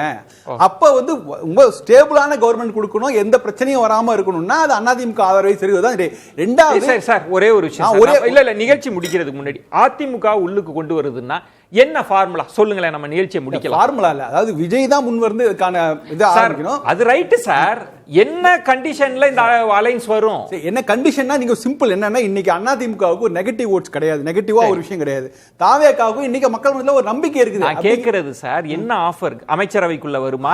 G: அப்ப வந்து ரொம்ப ஸ்டேபிளான கவர்மெண்ட் கொடுக்கணும், எந்த பிரச்சனையும் வராம இருக்கணும்னா அது அதிமுக ஆதரவை சரிதான். ரெண்டாவது
C: சார் ஒரே ஒரு விஷயம், இல்ல நிகழ்ச்சி முடிக்கிறதுக்கு முன்னாடி அதிமுக உள்ளுக்கு கொண்டு வருதுன்னா என்ன ஃபார்முலா சொல்லுங்களேன், நம்ம நிகழ்ச்சியை முடிக்கலாம்.
G: ஃபார்முலா இல்ல, அதாவது விஜய் தான் முன் வந்து இதுக்கான இது ஆரம்பிக்கணும்.
C: அது ரைட் சார். என்ன கண்டிஷன்ல இந்த அலைன்ஸ் வரும்?
G: என்ன கண்டிஷன்னா, நீங்க சிம்பிள் என்னன்னா, இன்னைக்கு அதிமுகவுக்கு ஒரு நெகட்டிவ் ஓட்ஸ் கிடையாது, நெகட்டிவா ஒரு விஷயம் கிடையாது. தாவேகாவுக்கு இன்னைக்கு மக்கள் மத்தியில ஒரு நம்பிக்கை இருக்குது.
C: நான் கேக்குறது சார், என்ன ஆஃபர் அமைச்சரவைக்குள்ள வருமா?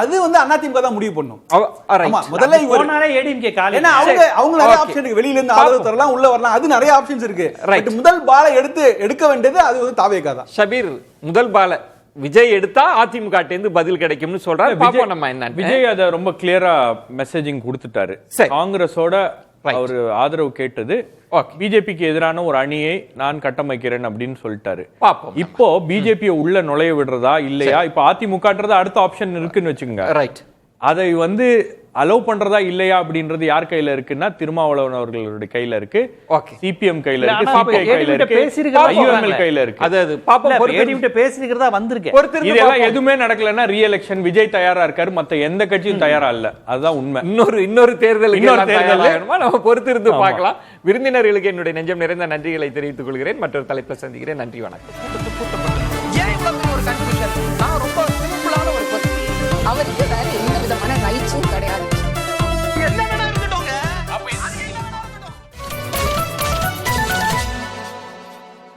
G: அது வந்து அதிமுக தான் முடிவு பண்ணும். முதல்ல
E: போனாலே ஏடிஎம்கே காலி.
G: ஏன்னா அவங்க நிறைய ஆப்ஷன் வெளியில இருந்து ஆதரவு தரலாம், உள்ள வரலாம், அது நிறைய ஆப்ஷன்ஸ் இருக்கு. முதல் பாலை எடுக்க வேண்டியது அது வந்து தாவேகா தான்.
C: ஷபீர், முதல் பாலை விஜய் எடுத்தா அதிமுக இருந்து பதில் கிடைக்கும்னு சொல்றாரு. பாப்போம் நம்ம என்ன.
D: விஜய் அத ரொம்ப கிளியரா மெசேஜிங் கொடுத்துட்டாரு. காங்கிரஸோட அவர் ஆதரவு கேட்டது, பிஜேபிக்கு எதிரான ஒரு அணியை நான் கட்டமைக்கிறேன் அப்படின்னு சொல்லிட்டாரு. இப்போ பிஜேபி உள்ள நுழைய விடுறதா இல்லையா? இப்ப அதிமுகன்றது அடுத்த ஆப்ஷன் இருக்குன்னு வச்சுக்கோங்க. ரைட். அதை வந்து அலோவ் பண்றதா இல்லையா அப்படின்றது யார் கையில இருக்குன்னா, திருமாவளவன் அவர்களுடைய கையில இருக்கு, சிபிஎம் கையில இருக்கு, சிபிஐ கையில இருக்கு, ஐயுஎம்எல் கையில இருக்கு.
C: அது பாப்போம்.
E: ஏடிஎம்கே பேசிக்கிறதா வந்திருக்கு.
D: இதெல்லாம் எதுவுமே நடக்கலன்னா ரீ எலெக்ஷன் விஜய் தயாரா இருக்காரு, மத்த எந்த கட்சியும் தயாரா இல்ல. அதுதான் உண்மை.
C: இன்னொரு தேர்தல் நம்ம பொறுத்திருந்து பார்க்கலாம். விருந்தினர்களுக்கு என்னுடைய நெஞ்சம் நிறைந்த நன்றிகளை தெரிவித்துக் கொள்கிறேன். மற்றொரு தலைப்பில் சந்திக்கிறேன். நன்றி, வணக்கம்.